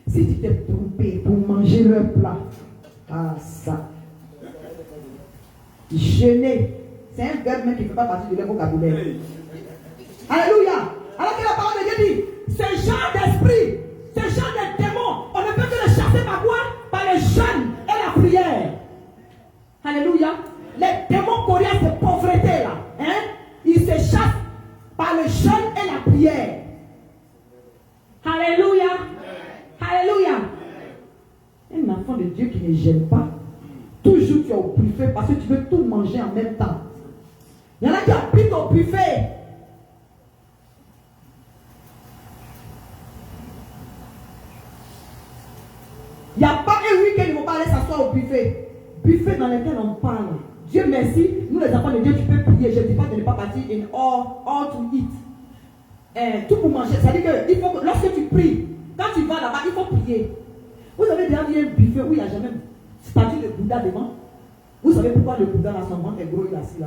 Si tu t'es trompé pour manger leur plat, ah ça. Jeûner. C'est un verbe même qui ne fait pas partie de leur vocabulaire. Alléluia. Alors que la parole de Dieu dit, ce genre d'esprit, ce genre de démon, on ne peut que le chasser par quoi? Par le jeûne et la prière. Alléluia. Les démons coriaces de pauvreté là, hein, ils se chassent par le jeûne et la prière. Alléluia. Alléluia. Un enfant de Dieu qui ne gêne pas, toujours tu es au buffet parce que tu veux tout manger en même temps. Il y en a qui habitent au buffet. Il n'y a pas un week-end ils ne vont pas aller s'asseoir au buffet. Buffet dans lequel on parle. Dieu merci, nous les enfants de Dieu, tu peux prier. Je ne dis pas de ne pas partir in all to eat. Tout pour manger. C'est-à-dire que il faut, lorsque tu pries, quand tu vas là-bas, il faut prier. Vous avez déjà vu un buffet où il n'y a jamais statue de Bouddha devant? Vous savez pourquoi le Bouddha là, son ventre est gros, il est assis là.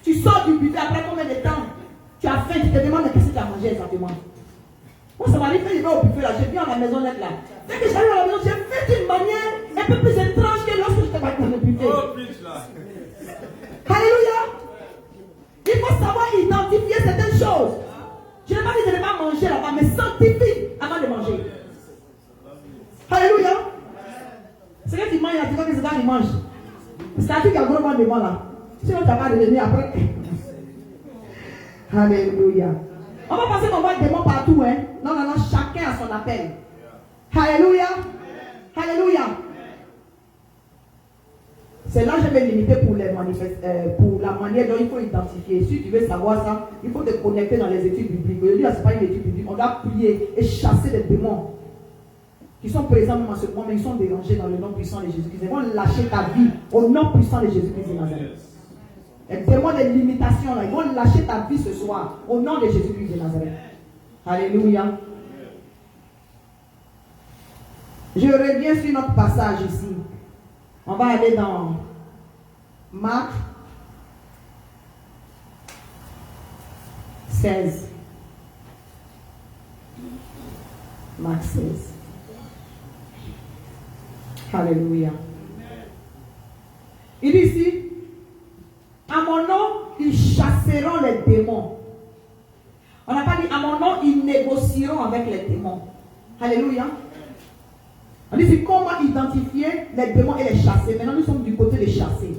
Tu sors du buffet après combien de temps? Tu as faim, tu te demandes qu'est-ce que tu as mangé exactement. Moi, ça m'arrive quand je vais au buffet là, je viens à la maison là. Dès que j'arrive à la maison, j'ai fait d'une manière un peu plus étrange que lorsque je te battais dans le buffet. Alléluia. Il faut savoir identifier certaines choses. Je n'ai pas dit de ne pas manger là-bas, mais sanctifie avant de manger. Alléluia. C'est quand tu manges là, tu vois que c'est quand il mange. C'est-à-dire qu'il y a un gros monde devant là. Sinon, tu n'as pas revenir après. Alléluia. On va penser qu'on voit des démons partout, hein. Non, chacun a son appel. Alléluia. Alléluia. C'est là que je vais limiter pour la manière dont il faut identifier. Si tu veux savoir ça, il faut te connecter dans les études bibliques. Aujourd'hui, ce n'est pas une étude biblique. On doit prier et chasser les démons qui sont présents même en ce moment, mais ils sont dérangés dans le nom puissant de Jésus-Christ. Ils vont lâcher ta vie au nom puissant de Jésus-Christ de Nazareth. Les démons de limitation, là, ils vont lâcher ta vie ce soir au nom de Jésus-Christ de Nazareth. Alléluia. Je reviens sur notre passage ici. On va aller dans Marc 16. Marc 16. Alléluia. Il dit ici, à mon nom, ils chasseront les démons. On n'a pas dit à mon nom, ils négocieront avec les démons. Alléluia. On dit ici comment identifier les démons et les chasser. Maintenant, nous sommes du côté des chasser.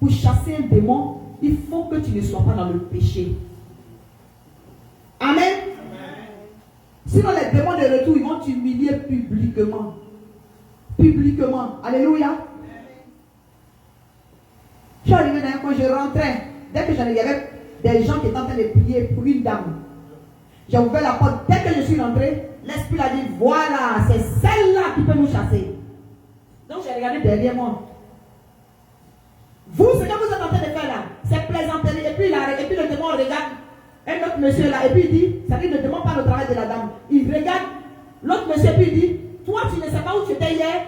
Pour chasser un démon, il faut que tu ne sois pas dans le péché. Amen. Sinon, les démons de retour, ils vont t'humilier publiquement. Publiquement. Alléluia. Je suis arrivé quand je rentrais. Dès que il y avait des gens qui étaient en train de prier pour une dame. J'ai ouvert la porte. Dès que je suis rentré, l'Esprit a dit, voilà, c'est celle-là qui peut nous chasser. Donc j'ai regardé derrière moi. Vous, ce que vous êtes en train de faire là, c'est plaisanterie. Et puis le démon regarde un autre monsieur là. Et puis il dit, ça dit, ne demande pas le travail de la dame. Il regarde l'autre monsieur. Puis il dit, toi, tu ne sais pas où tu étais hier.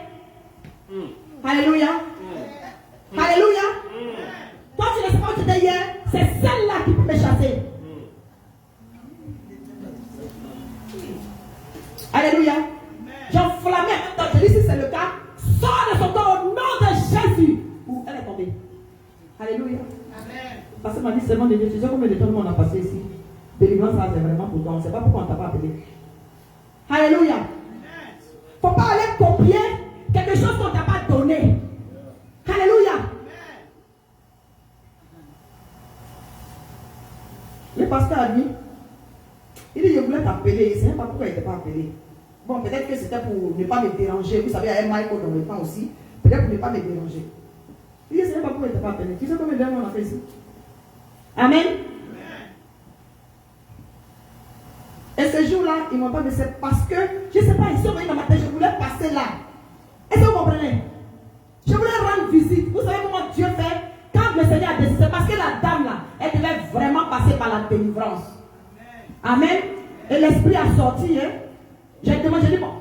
Alléluia. Alléluia. Toi, tu ne sais pas où tu étais hier. C'est celle-là qui peut me chasser. Alléluia. J'enflammais en même temps. Je dis, si c'est le cas, sors de son corps au nom de Jésus. Où elle est tombée. Alléluia. Amen. Parce que m'a dit seulement de Dieu. Tu sais combien de temps on a passé ici? Délivrance, ça c'est vraiment pour toi. On ne sait pas pourquoi on ne t'a pas appelé. Alléluia. Il ne faut pas aller copier quelque chose qu'on ne t'a pas donné. Alléluia. Le pasteur a dit, il dit, je voulais t'appeler. Je ne sais pas pourquoi il ne t'a pas appelé. Bon, peut-être que c'était pour ne pas me déranger. Vous savez, il y a un Michael dans le temps aussi. Peut-être pour ne pas me déranger. Il dit, je ne sais pas pourquoi il ne t'a pas appelé. Tu sais combien de temps on a fait ici? Amen. Et ce jour-là, ils m'ont pas dit, c'est parce que, je ne sais pas, ils sont venus dans ma tête, je voulais passer là. Est-ce que vous comprenez? Je voulais rendre visite. Vous savez comment Dieu fait? Quand le Seigneur a décidé, c'est parce que la dame là, elle devait vraiment passer par la délivrance. Amen. Et l'esprit a sorti. Hein? J'ai demandé, j'ai dit, bon,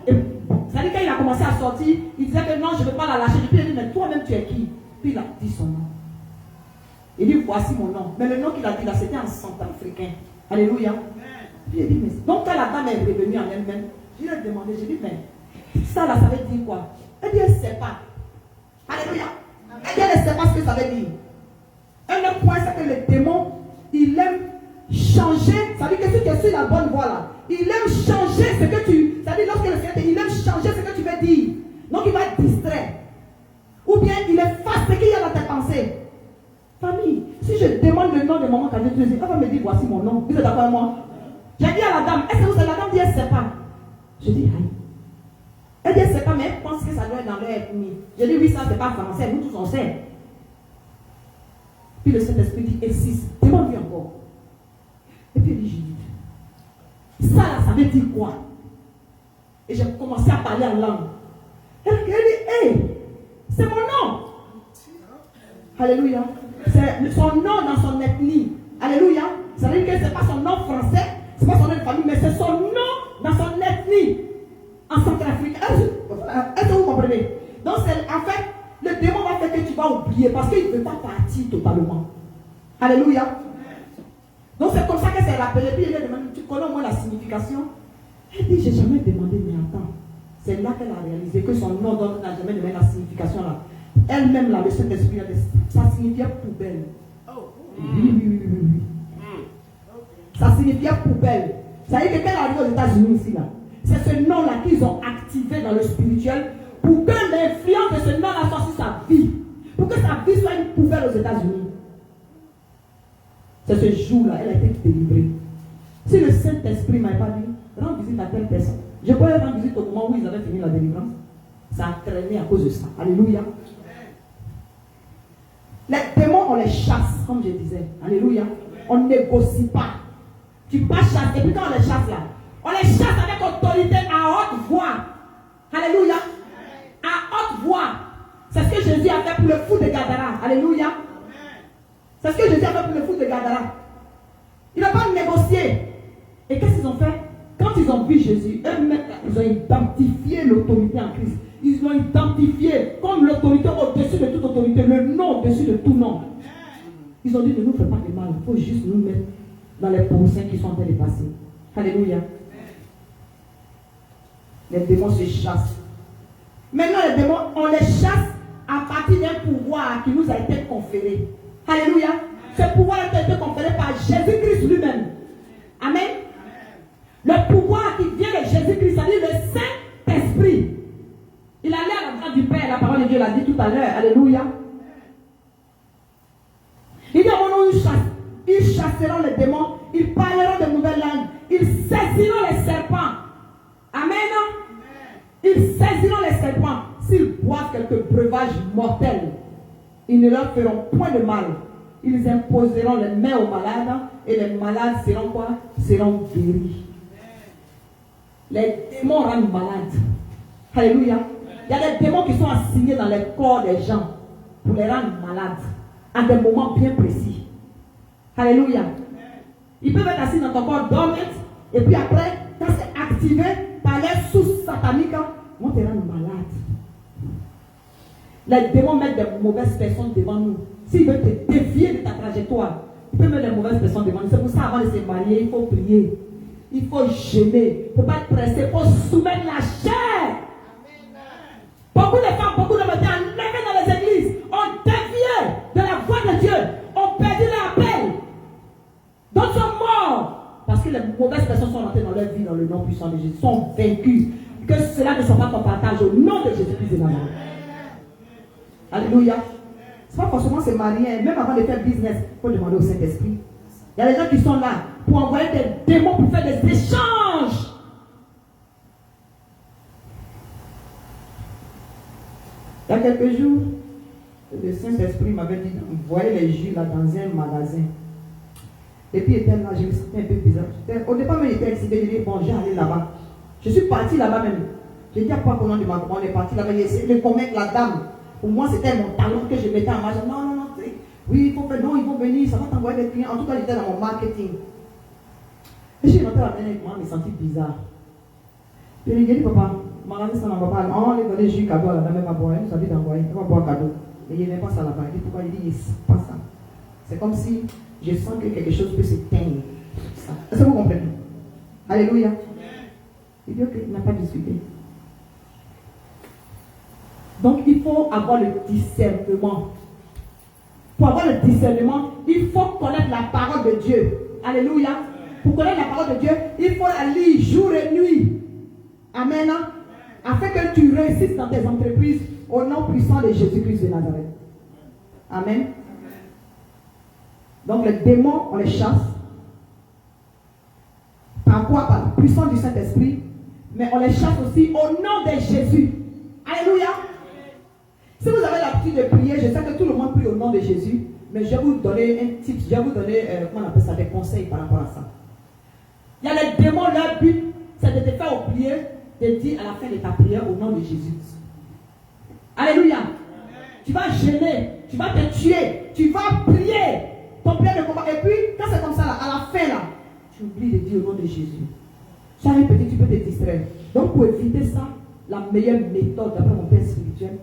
ça dit quand il a commencé à sortir, il disait que non, je ne veux pas la lâcher. Puis il a dit, mais toi-même tu es qui? Puis il a dit son nom. Il dit, voici mon nom. Mais le nom qu'il a dit là, c'était en centrafricain. Alléluia. Puis il a dit, mais donc quand la dame est revenue en elle-même, je lui ai demandé, j'ai dit, mais ça là, ça veut dire quoi? Elle dit, elle ne sait pas. Alléluia. Elle dit, elle ne sait pas ce que ça veut dire. Un autre point, c'est que le démon, il aime changer. Ça veut dire que si tu es sur la bonne voie là, il aime changer ce que tu. Ça veut dire lorsque le Seigneur, il aime changer ce que tu veux dire. Donc il va te distraire. Ou bien il efface ce qu'il y a dans tes pensées. Famille, si je demande le nom de maman quand je te dis, elle va me dire, voici mon nom. Vous êtes d'accord avec moi? J'ai dit à la dame, est-ce que vous savez, la dame dit, elle ne sait pas. Je dis, aïe. Elle dit, elle ne sait pas, mais elle pense que ça doit être dans leur ethnie. Je dis, oui, ça, c'est pas français, nous tous on sait. Puis le Saint-Esprit dit, insiste, demande-lui encore. Et puis il dit, j'ai dit, ça là, ça veut dire quoi? Et j'ai commencé à parler en langue. Elle dit, hé, c'est mon nom. Alléluia. C'est son nom dans son ethnie. Alléluia. Ça veut dire que ce n'est pas son nom français, ce n'est pas son nom de famille, mais c'est son nom dans son ethnie. En Centrafrique. Est-ce que vous comprenez? Donc, en fait, le démon va faire que tu vas oublier parce qu'il ne veut pas partir totalement. Alléluia. Donc, c'est comme ça que c'est rappelé. Puis, il lui a demandé, tu connais au moins la signification? Elle dit, j'ai jamais demandé, mais attends. C'est là qu'elle a réalisé que son nom n'a jamais donné la signification là. Elle-même, là, le Saint-Esprit, ça signifiait poubelle. Oui. Ça signifiait poubelle. Ça veut dire que quand elle arrive aux États-Unis ici, là, c'est ce nom-là qu'ils ont activé dans le spirituel pour que l'influence de ce nom-là soit sur sa vie. Pour que sa vie soit une poubelle aux États-Unis. C'est ce jour-là, elle a été délivrée. Si le Saint-Esprit ne m'avait pas dit, rends visite à telle personne, je pourrais rendre visite au moment où ils avaient fini la délivrance. Ça a traîné à cause de ça. Alléluia. Les démons, on les chasse, comme je disais. Alléluia. On ne négocie pas. Tu pas chasser. Et puis quand on les chasse là, on les chasse avec autorité à haute voix. Alléluia. À haute voix. C'est ce que Jésus a fait pour le fou de Gadara. Alléluia. C'est ce que Jésus a fait pour le fou de Gadara. Il n'a pas négocié. Et qu'est-ce qu'ils ont fait? Quand ils ont vu Jésus, eux-mêmes, ils ont identifié l'autorité en Christ. Ils l'ont identifié comme l'autorité au-dessus de toute autorité, le nom au-dessus de tout nom. Ils ont dit, ne nous fais pas de mal, il faut juste nous mettre dans les pourcents qui sont en train de passer. Alléluia. Les démons se chassent. Maintenant, les démons, on les chasse à partir d'un pouvoir qui nous a été conféré. Alléluia. Ce pouvoir a été conféré par Jésus-Christ lui-même. Amen. Le pouvoir qui vient de Jésus-Christ, c'est-à-dire le Saint-Esprit. Il allait à la droite du Père, la parole de Dieu l'a dit tout à l'heure. Alléluia. Il dit à mon nom, ils chasseront les démons, ils parleront de nouvelles langues, ils saisiront les serpents. Amen. Ils saisiront les serpents. S'ils boivent quelques breuvages mortels, ils ne leur feront point de mal. Ils imposeront les mains aux malades et les malades seront quoi? Seront guéris. Les démons rendent malades. Alléluia. Il y a des démons qui sont assignés dans les corps des gens pour les rendre malades à des moments bien précis. Alléluia. Ils peuvent être assis dans ton corps dormant et puis après, quand c'est activé par les sources sataniques, ils vont te rendre malade. Les démons mettent des mauvaises personnes devant nous. S'ils veulent te dévier de ta trajectoire, ils peuvent mettre des mauvaises personnes devant nous. C'est pour ça, avant de se marier, il faut prier. Il faut jeûner. Il ne faut pas être pressé. Il faut soumettre la chair. Beaucoup de femmes, beaucoup d'hommes étaient enlevés dans les églises. On dévié de la voie de Dieu. On perdu l'appel. D'autres sont morts. Parce que les mauvaises personnes sont rentrées dans leur vie dans le nom puissant de Jésus. Sont vaincus. Que cela ne soit pas ton partage au nom de Jésus-Christ de Nazareth. Alléluia. Ce n'est pas forcément se marier. Même avant de faire business, il faut demander au Saint-Esprit. Il y a des gens qui sont là pour envoyer des démons pour faire des échanges. Il y a quelques jours, le Saint-Esprit m'avait dit d'envoyer les jus là dans un magasin. Et puis, était là, je me sentais un peu bizarre. Au départ, il était excité. Je dis, bon, j'ai allé là-bas. Je suis parti là-bas même. J'ai dit à quoi qu'on de ma commande, on est parti là-bas. J'ai essayé de convaincre la dame. Pour moi, c'était mon talent que je mettais en marche. Non, non, non. Oui, il faut faire, non, ils vont venir, ça va t'envoyer des clients. En tout cas, j'étais dans mon marketing. Et j'ai rentré la main avec moi, je me sentis bizarre. Puis j'ai dit, papa, magasin, ça n'en va pas. On les donne jus cadeau à la dame, elle va boire. Elle nous a dit d'envoyer, elle va boire cadeau. Mais il n'y avait pas ça là-bas. Il dit, pourquoi? Il dit, yes, pas ça. C'est comme si je sens que quelque chose peut s'éteindre. Est-ce que vous comprenez? Alléluia. Il dit, ok, il n'a pas discuté. Donc, il faut avoir le discernement. Pour avoir le discernement, il faut connaître la parole de Dieu. Alléluia. Pour connaître la parole de Dieu, il faut la lire jour et nuit. Amen. Afin que tu réussisses dans tes entreprises au nom puissant de Jésus-Christ de Nazareth. Amen. Donc les démons, on les chasse. Par quoi? Par la puissance du Saint-Esprit. Mais on les chasse aussi au nom de Jésus. Alléluia. Si vous avez l'habitude de prier, je sais que tout le monde prie au nom de Jésus, mais je vais vous donner un tip, je vais vous donner, comment on appelle ça, des conseils par rapport à ça. Il y a les démons, leur but, c'est de te faire oublier, de dire à la fin de ta prière au nom de Jésus. Alléluia. Tu vas gêner, tu vas te tuer, tu vas prier ton prière de combat. Et puis, quand c'est comme ça, là, à la fin, là, tu oublies de dire au nom de Jésus. Ça arrive petit, tu peux te distraire. Donc, pour éviter ça, la meilleure méthode, d'après mon père spirituel,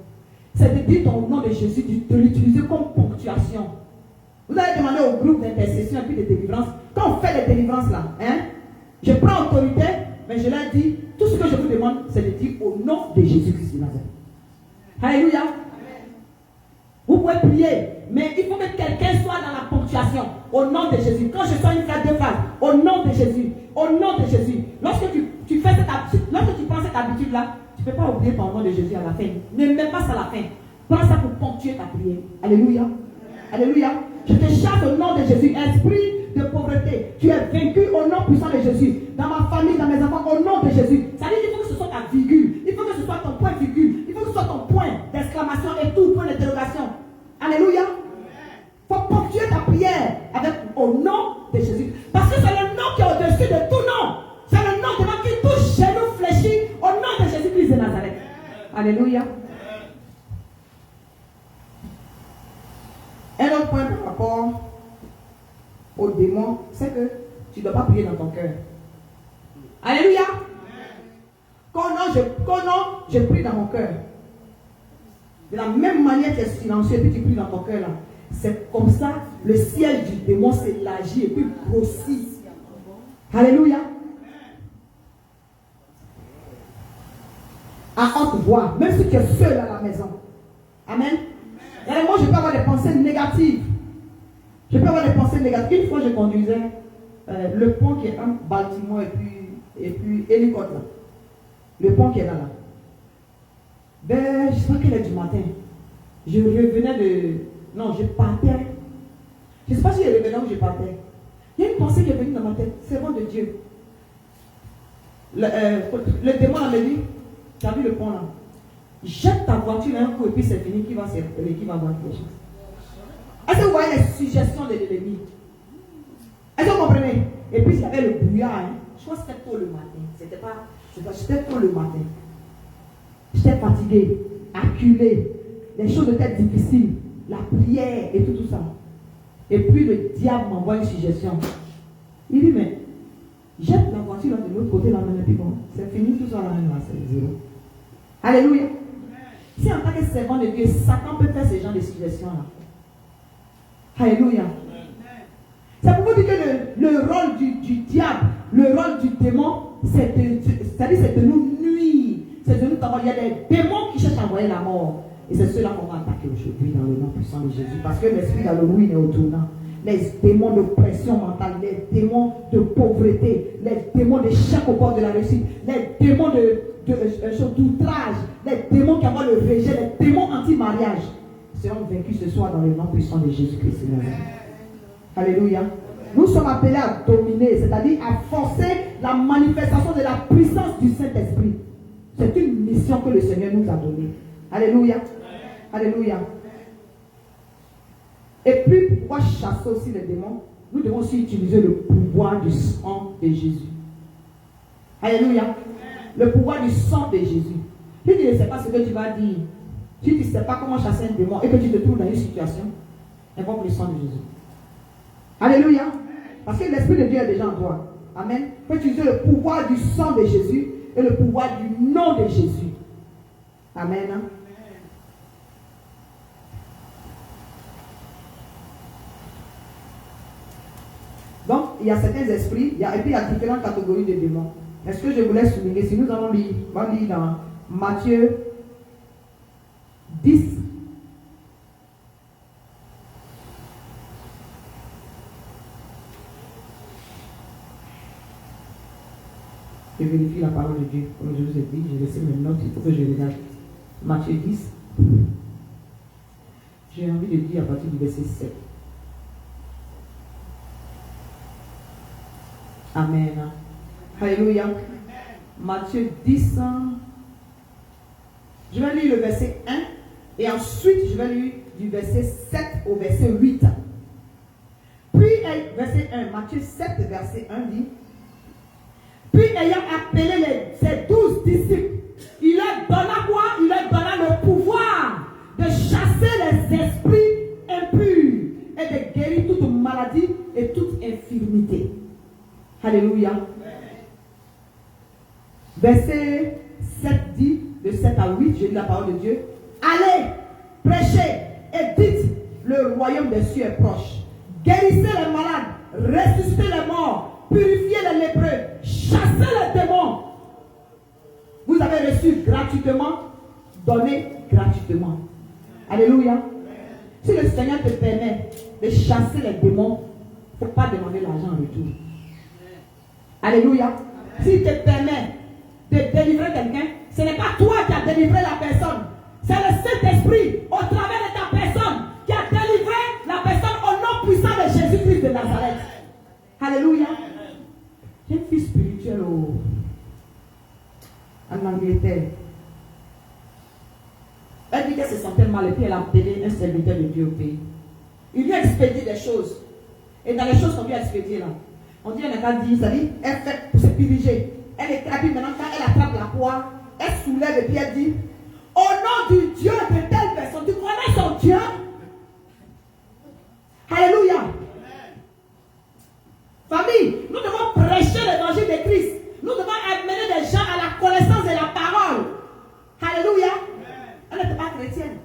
c'est de dire ton nom de Jésus, de l'utiliser comme ponctuation. Vous allez demander au groupe d'intercession et puis de délivrance. Quand on fait les délivrances là, je prends autorité, mais je leur dis, tout ce que je vous demande, c'est de dire au nom de Jésus-Christ de Nazareth. Alléluia. Vous pouvez prier, mais il faut que quelqu'un soit dans la ponctuation. Au nom de Jésus. Quand je sors une phrase, deux phrases, au nom de Jésus. Au nom de Jésus. Lorsque tu fais cette habitude, lorsque tu prends cette habitude-là, tu ne peux pas oublier ton nom de Jésus à la fin. Ne mets pas ça à la fin. Prends ça pour ponctuer ta prière. Alléluia. Alléluia. Je te chasse au nom de Jésus. Esprit de pauvreté. Tu es vaincu au nom puissant de Jésus. Dans ma famille, dans mes enfants, au nom de Jésus. Ça veut dire qu'il faut que ce soit ta virgule. Il faut que ce soit ton point virgule. Il faut que ce soit ton point d'exclamation et tout, point d'interrogation. Alléluia. Alléluia. Un autre point par rapport aux démons, c'est que tu ne dois pas prier dans ton cœur. Alléluia. Quand non, je prie dans mon cœur. De la même manière que tu es silencieux et puis tu pries dans ton cœur là. C'est comme ça, le ciel du démon s'élargit et puis grossit. Alléluia. À haute voix, même si tu es seul à la maison. Amen. Et moi, je peux avoir des pensées négatives. Je peux avoir des pensées négatives. Une fois, je conduisais le pont qui est entre Baltimore et puis Ellicott là. Le pont qui est là. Ben, je sais pas quelle heure du matin. Je revenais de... Non, je partais. Je ne sais pas si je revenais ou je partais. Il y a une pensée qui est venue dans ma tête. C'est bon de Dieu. Le démon là me dit, tu as vu le pont là? Jette ta voiture un coup et puis c'est fini, qui va voir quelque chose. Est-ce que vous voyez les suggestions de l'ennemi? Est-ce que vous comprenez? Et puis il y avait le brouillard. Hein? Je crois que c'était tôt le matin. C'était tôt le matin. J'étais fatigué, acculé. Les choses étaient difficiles. La prière et tout ça. Et puis le diable m'envoie une suggestion. Il dit, mais jette la voiture là de l'autre côté là, et puis bon, c'est fini tout ça là, c'est zéro. Alléluia. Si en tant que servant de Dieu, Satan peut faire ce genre de suggestions-là. Alléluia. C'est pour vous dire que le rôle du diable, le rôle du démon, c'est de nous nuire. C'est de nous avoir. Il y a des démons qui cherchent à envoyer la mort. Et c'est ceux-là qu'on va attaquer aujourd'hui dans le nom puissant de Jésus. Parce que l'esprit d'Halloween est au tournant. Les démons de pression mentale, les démons de pauvreté, les démons d'échec au bord de la réussite, les démons d'outrage, les démons qui envoient le rejet, les démons anti-mariage seront vaincus ce soir dans le nom puissant de Jésus-Christ. Alléluia. Nous sommes appelés à dominer, c'est-à-dire à forcer la manifestation de la puissance du Saint-Esprit. C'est une mission que le Seigneur nous a donnée. Alléluia. Alléluia. Et puis, pour pouvoir chasser aussi les démons, nous devons aussi utiliser le pouvoir du sang de Jésus. Alléluia. Le pouvoir du sang de Jésus. Si tu ne sais pas ce que tu vas dire, si tu ne sais pas comment chasser un démon et que tu te trouves dans une situation, invoque le sang de Jésus. Alléluia. Parce que l'Esprit de Dieu est déjà en toi. Amen. Tu peux utiliser le pouvoir du sang de Jésus et le pouvoir du nom de Jésus. Amen. Donc, il y a certains esprits, et puis il y a différentes catégories de démons. Est-ce que je voulais souligner, si nous allons lire, on va lire dans Matthieu 10. Je vérifie la parole de Dieu. Comme je vous ai dit, j'ai laissé mes notes, il faut que je regarde. Matthieu 10. J'ai envie de dire à partir du verset 7. Amen. Alléluia. Matthieu 10. Je vais lire le verset 1 et ensuite je vais lire du verset 7 au verset 8. Puis, verset 1, Matthieu 7, verset 1 dit: puis ayant appelé ses 12 disciples, il leur donna quoi? Il leur donna le pouvoir de chasser les esprits impurs et de guérir toute maladie et toute infirmité. Alléluia. Verset 7 dit, de 7 à 8, je lis la parole de Dieu. Allez, prêchez et dites, le royaume des cieux est proche. Guérissez les malades, ressuscitez les morts, purifiez les lépreux, chassez les démons. Vous avez reçu gratuitement, donnez gratuitement. Alléluia. Si le Seigneur te permet de chasser les démons, il ne faut pas demander l'argent en retour. Alléluia. S'il te permet de délivrer quelqu'un, ce n'est pas toi qui as délivré la personne. C'est le Saint-Esprit, au travers de ta personne, qui a délivré la personne au nom puissant de Jésus-Christ de Nazareth. Alléluia. J'ai une fille spirituelle en Angleterre. Elle dit qu'elle se sentait mal et puis elle a appelé un serviteur de Dieu au pays. Il lui a expédié des choses. Et dans les choses qu'on lui a expédiées là, on dit, elle n'a pas dit, ça dit, elle fait pour se diriger. Elle est trapée maintenant, quand elle attrape la poire, elle soulève et puis elle dit, au nom du Dieu de telle personne. Tu connais son Dieu? Alléluia. Famille, nous devons prêcher l'évangile de Christ. Nous devons amener des gens à la connaissance de la parole. Alléluia. Elle n'était pas chrétienne.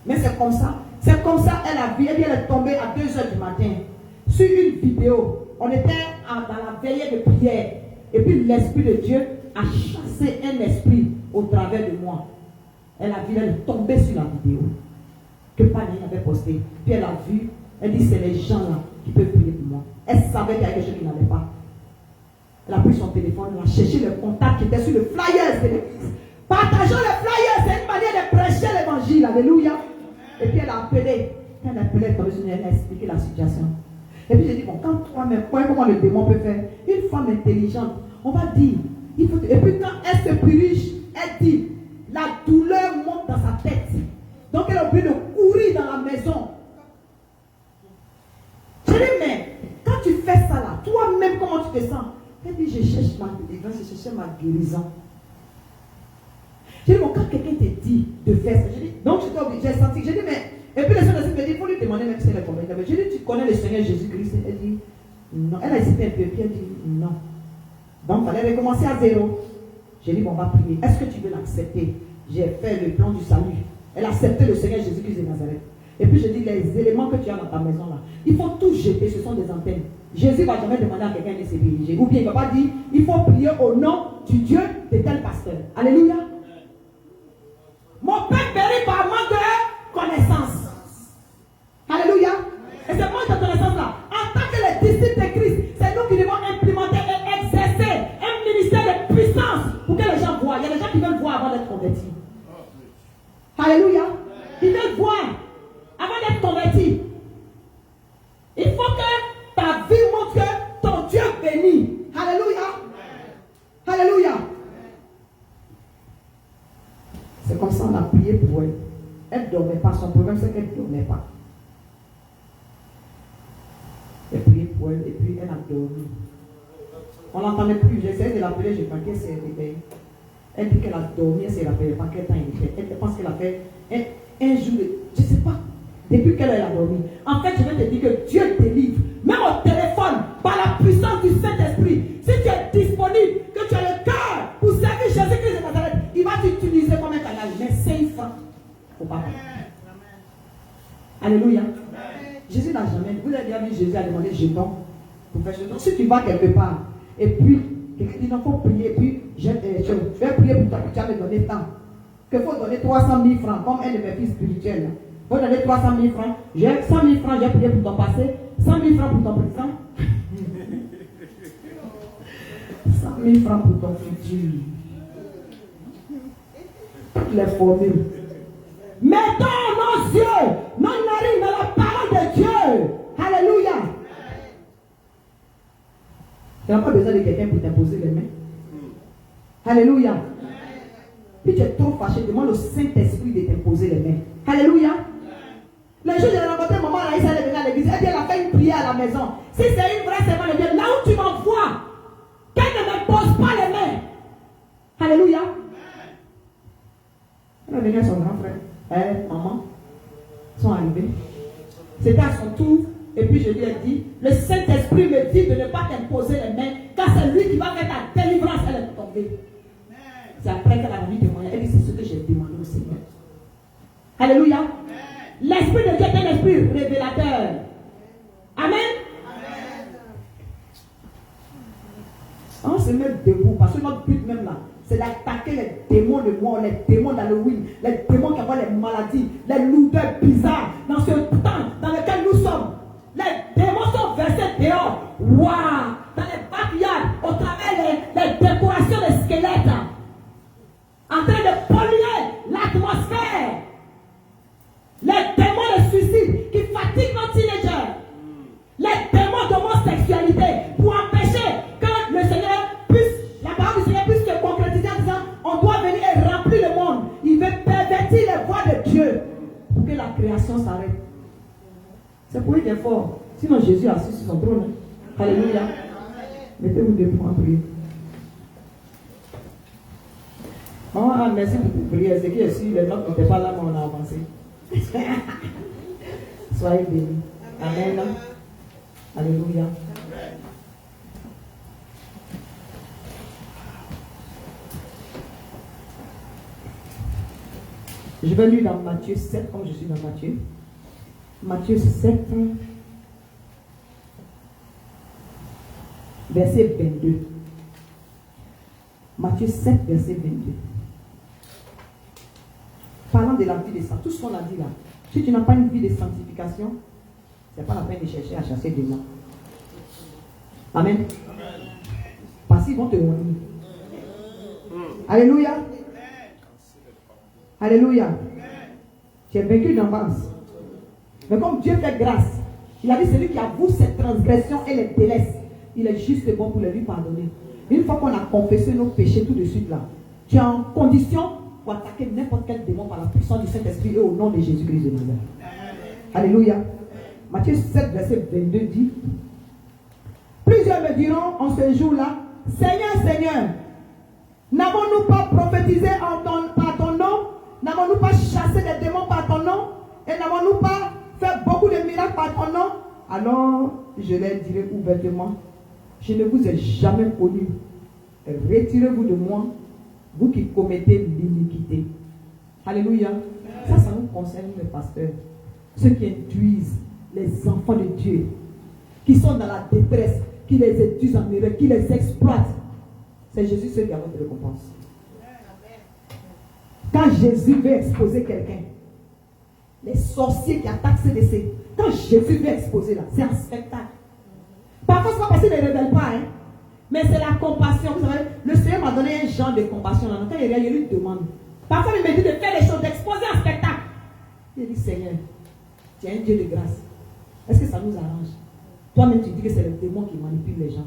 Mais c'est comme ça. C'est comme ça elle a vu. Elle est tombée à 2h du matin sur une vidéo. On était dans la veillée de prière. Et puis l'Esprit de Dieu a chassé un esprit au travers de moi. Elle a vu, elle est tombée sur la vidéo que Pani avait postée. Puis elle a vu, elle dit c'est les gens là qui peuvent prier pour moi. Elle savait qu'il y avait quelque chose qui n'allait pas. Elle a pris son téléphone, elle a cherché le contact qui était sur le flyer de l'église. Partageons le flyer, c'est une manière de prêcher l'évangile. Alléluia. Et puis elle a appelé. Quand elle a appelé, elle a expliqué la situation. Et puis j'ai dit, bon, quand toi-même, comment le démon peut faire? Une femme intelligente, on va dire, il faut. Et puis quand elle se purige, elle dit, la douleur monte dans sa tête. Donc elle a obligé de courir dans la maison. Je dis, mais quand tu fais ça là, toi-même, comment tu te sens? Elle dit, je cherche ma délivrance, je cherche ma guérison. Je dis, bon, quand quelqu'un te dit de faire ça, je dis, donc j'ai senti, je dis, mais, et puis les gens me disent, il faut lui demander même si elle est convaincue. Je dis, tu connais le Seigneur Jésus-Christ? Elle dit, non. Elle a hésité un peu, puis elle dit, non. Donc, il fallait recommencer à zéro. J'ai dit, bon, on va prier. Est-ce que tu veux l'accepter? J'ai fait le plan du salut. Elle a accepté le Seigneur Jésus-Christ de Nazareth. Et puis je dis, les éléments que tu as dans ta maison là, il faut tout jeter, ce sont des antennes. Jésus ne va jamais demander à quelqu'un de se diriger. Ou bien il ne va pas dire, il faut prier au nom du Dieu de tel pasteur. Alléluia. Mon père périt par manque de connaissance. Alléluia. Et ce manque de connaissance là, en tant que les disciples de Christ, c'est nous qui devons implémenter et exercer un ministère de puissance pour que les gens voient. Il y a des gens qui veulent voir avant d'être convertis. Alléluia. Ils veulent voir avant d'être convertis. Il faut que ta vie montre que ton Dieu bénit. Alléluia. Alléluia. C'est comme ça on a prié pour elle. Elle ne dormait pas. Son problème c'est qu'elle ne dormait pas. Elle prié pour elle et puis elle a dormi. On n'entendait plus. J'essayais de l'appeler, je crois qu'elle s'est réveillée. Elle dit qu'elle a dormi, elle ne se rappelait pas quel temps il était. Elle pense qu'elle a fait un jour, je ne sais pas, depuis qu'elle a dormi. En fait, je vais te dire que Dieu délivre, même au téléphone, par la puissance du Saint-Esprit. Si tu es disponible, que tu as le cœur pour servir Jésus-Christ de Nazareth, il va t'utiliser comme un canal. Mais 5 francs au papa. Alléluia. Jésus n'a jamais, vous avez déjà vu Jésus a demandé jetons pour faire jetons. Si tu vas quelque part, et puis, quelqu'un dit non, il faut prier, et puis je vais prier pour toi, tu vas me donner tant. Qu'il faut donner 300 000 francs, comme un de mes fils spirituels. Il faut donner 300 000 francs. J'ai 100 000 francs, j'ai prié pour ton passé. 100 000 francs pour ton présent. 100 000 francs pour ton futur. Toutes les formules. Mettons nos yeux, nos narines dans la parole de Dieu. Alléluia. Tu n'as pas besoin de quelqu'un pour t'imposer les mains. Alléluia. Puis tu es trop fâché, demande au Saint-Esprit de t'imposer les mains. Alléluia. Le jour où j'ai rencontré maman, elle est venue à l'église. Elle dit, elle a fait une prière à la maison. Si c'est une vraie servante de Dieu, là où tu m'envoies, qu'elle ne me pose pas les mains. Alléluia. Elle est venue à son grand frère. Elle, maman, sont arrivés. C'était à son tour. Et puis je lui ai dit, le Saint-Esprit me dit de ne pas t'imposer les mains, car c'est lui qui va faire ta délivrance. Elle est tombée. C'est après qu'elle a venu témoigner. Elle dit, c'est ce que j'ai demandé au Seigneur. Alléluia. L'Esprit de Dieu est un esprit révélateur. Amen. On se met debout, parce que notre but même là, c'est d'attaquer les démons de mort, les démons d'Halloween, les démons qui envoient les maladies, les lourdeurs bizarres, dans ce temps dans lequel nous sommes. Les démons sont versés dehors. Waouh! Dans les backyards, au travers les décorations des squelettes, en train de polluer l'atmosphère. Les démons de suicide qui fatiguent nos teenagers. Les démons d'homosexualité pour empêcher que le Seigneur puisse, la parole du Seigneur puisse se concrétiser en disant, on doit venir et remplir le monde. Il veut pervertir les voies de Dieu pour que la création s'arrête. C'est pour lui qu'il est fort. Sinon Jésus est assis sur son trône. Alléluia. Mettez-vous debout en prier. Oh, ah, merci pour vos prières. C'est que si les notes n'étaient pas là, mais on a avancé. Soyez bénis. Amen. Alléluia. Je vais lire dans Matthieu 7, comme je suis dans Matthieu. Matthieu 7, verset 22. Matthieu 7, verset 22. Parlant de la vie de sanctification, tout ce qu'on a dit là, si tu n'as pas une vie de sanctification, ce n'est pas la peine de chercher à chasser des gens. Amen. Parce qu'ils vont te honner. Alléluia. Alléluia. Tu es vaincu d'avance. Mais comme Dieu fait grâce, il a dit celui qui avoue ses transgressions et les délaisse, il est juste bon pour les lui pardonner. Une fois qu'on a confessé nos péchés tout de suite là, tu es en condition pour attaquer n'importe quel démon par la puissance du Saint-Esprit et au nom de Jésus-Christ de Nazareth. Alléluia. Matthieu 7, verset 22 dit: plusieurs me diront en ce jour-là, Seigneur, Seigneur, n'avons-nous pas prophétisé par ton nom? N'avons-nous pas chassé des démons par ton nom? Et n'avons-nous pas fait beaucoup de miracles par ton nom? Alors je leur dirai ouvertement, je ne vous ai jamais connu. Retirez-vous de moi, vous qui commettez l'iniquité. Alléluia. Ça nous concerne les pasteurs. Ceux qui induisent les enfants de Dieu, qui sont dans la détresse, qui les induisent en erreur, qui les exploitent. C'est Jésus seul qui a votre récompense. Quand Jésus veut exposer quelqu'un, les sorciers qui attaquent CDC, quand Jésus veut exposer là, c'est un spectacle. Parfois, c'est pas parce qu'il ne révèle pas, hein, mais c'est la compassion. Vous savez, le Seigneur m'a donné un genre de compassion. Là. Quand il lui demande, parfois il me dit de faire les choses, d'exposer un spectacle. Il dit, Seigneur, tu es un Dieu de grâce. Est-ce que ça nous arrange? Toi-même, tu dis que c'est le démon qui manipule les gens.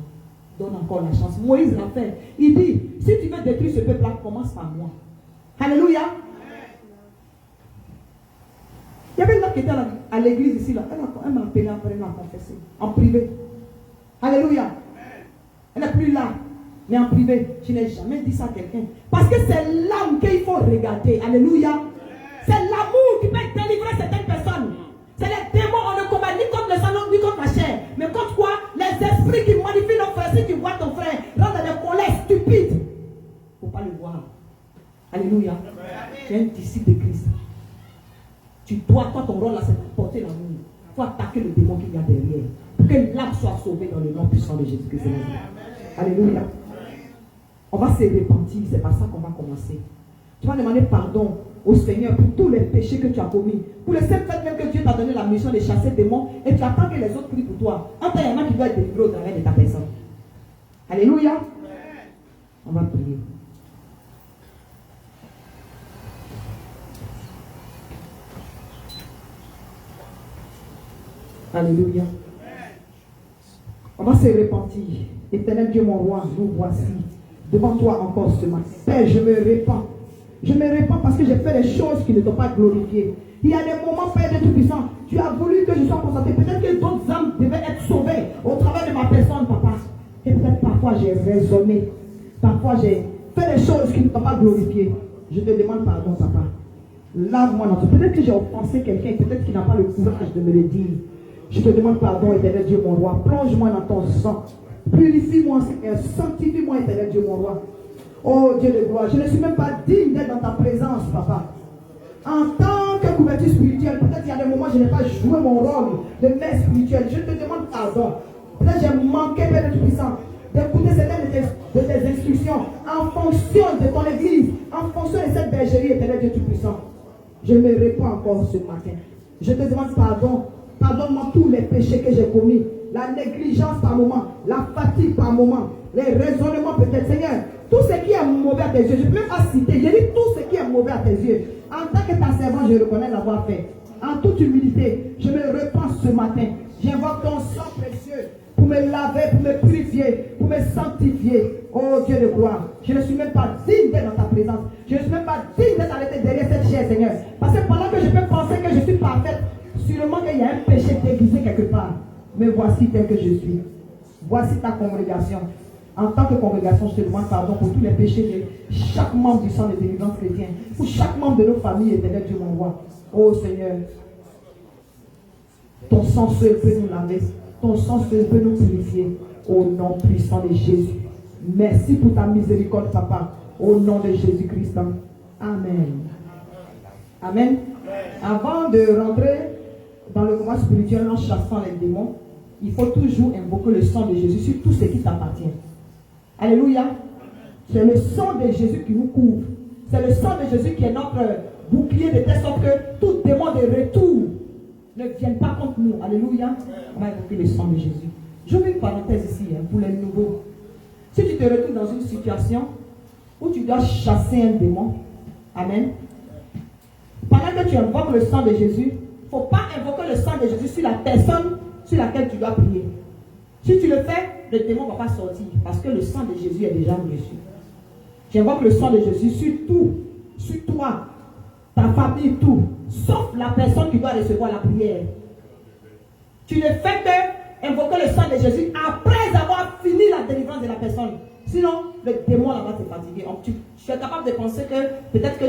Donne encore la chance. Moïse l'a fait. Il dit, si tu veux détruire ce peuple-là, commence par moi. Alléluia. Il y avait une dame qui était à l'église ici, là. Elle m'a appelé après, elle m'a confessé. En privé. Alléluia. Elle n'est plus là, mais en privé. Je n'ai jamais dit ça à quelqu'un. Parce que c'est l'âme qu'il faut regarder. Alléluia. C'est l'amour qui peut délivrer certaines personnes. C'est les démons, on ne combat ni contre le sang, ni contre la chair. Mais contre quoi? Les esprits qui modifient nos frères. Si tu vois ton frère rentre dans des colères stupides, il ne faut pas le voir. Alléluia. Tu es un disciple de Christ. Tu dois, toi, ton rôle là, c'est de porter l'amour. Il faut attaquer le démon qu'il y a derrière. Pour que l'âme soit sauvée dans le nom puissant de Jésus-Christ. Alléluia. On va se repentir, c'est par ça qu'on va commencer. Tu vas demander pardon au Seigneur pour tous les péchés que tu as commis. Pour le seul fait même que Dieu t'a donné la mission de chasser des démons et tu attends que les autres prient pour toi. En tant qu'il y en a qui doivent être délivrés au travers de ta personne. Alléluia. On va prier. Alléluia. On va se repentir. Éternel Dieu mon roi, nous voici devant toi encore ce matin. Père, je me répands. Je me répands parce que j'ai fait des choses qui ne t'ont pas glorifié. Il y a des moments, Père de Tout-Puissant, tu as voulu que je sois concentré. Peut-être que d'autres âmes devaient être sauvées au travers de ma personne, papa. Et peut-être parfois j'ai raisonné. Parfois j'ai fait des choses qui ne t'ont pas glorifié. Je te demande pardon, papa. Lave-moi dans tout. Peut-être que j'ai offensé quelqu'un, peut-être qu'il n'a pas le courage de me le dire. Je te demande pardon, éternel Dieu mon roi. Plonge-moi dans ton sang. Purifie-moi, Seigneur. Sanctifie-moi, éternel Dieu mon roi. Oh Dieu de gloire, je ne suis même pas digne d'être dans ta présence, papa. En tant que couverture spirituelle, peut-être qu'il y a des moments où je n'ai pas joué mon rôle de mère spirituelle. Je te demande pardon. Peut-être que j'ai manqué, Père de Tout-Puissant, d'écouter certaines de tes instructions en fonction de ton église, en fonction de cette bergerie, éternel Dieu Tout-Puissant. Je me réponds encore ce matin. Je te demande pardon. Pardonne-moi tous les péchés que j'ai commis. La négligence par moment, la fatigue par moment, les raisonnements peut-être. Seigneur, tout ce qui est mauvais à tes yeux, je ne peux même pas citer. Je dis tout ce qui est mauvais à tes yeux. En tant que ta servante, je reconnais l'avoir fait. En toute humilité, je me repens ce matin. J'invoque ton sang précieux pour me laver, pour me purifier, pour me sanctifier. Oh Dieu de gloire, je ne suis même pas digne d'être dans ta présence. Je ne suis même pas digne d'être arrêté derrière cette chair, Seigneur. Parce que pendant que je peux penser que je suis parfaite, sûrement qu'il y a un péché déguisé quelque part. Mais voici tel que je suis. Voici ta congrégation. En tant que congrégation, je te demande pardon pour tous les péchés chaque membre du sang de délivrance chrétien, pour chaque membre de nos familles, éternel Dieu m'envoie. Oh Seigneur, ton sang seul peut nous laver, ton sang seul peut nous purifier. Au nom puissant de Jésus. Merci pour ta miséricorde, Papa. Au nom de Jésus-Christ. Amen. Amen. Avant de rentrer dans le combat spirituel en chassant les démons, il faut toujours invoquer le sang de Jésus sur tout ce qui t'appartient. Alléluia. C'est le sang de Jésus qui nous couvre. C'est le sang de Jésus qui est notre bouclier de telle sorte que tout démon de retour ne vienne pas contre nous. Alléluia. On va invoquer le sang de Jésus. J'ouvre une parenthèse ici pour les nouveaux. Si tu te retrouves dans une situation où tu dois chasser un démon, amen. Pendant que tu invoques le sang de Jésus, il ne faut pas invoquer le sang de Jésus sur la personne sur laquelle tu dois prier. Si tu le fais, le démon ne va pas sortir parce que le sang de Jésus est déjà reçu. Tu invoques le sang de Jésus sur tout, sur toi, ta famille, tout, sauf la personne qui doit recevoir la prière. Tu ne fais que invoquer le sang de Jésus après avoir fini la délivrance de la personne. Sinon, le démon là va te fatiguer. Tu es capable de penser que peut-être que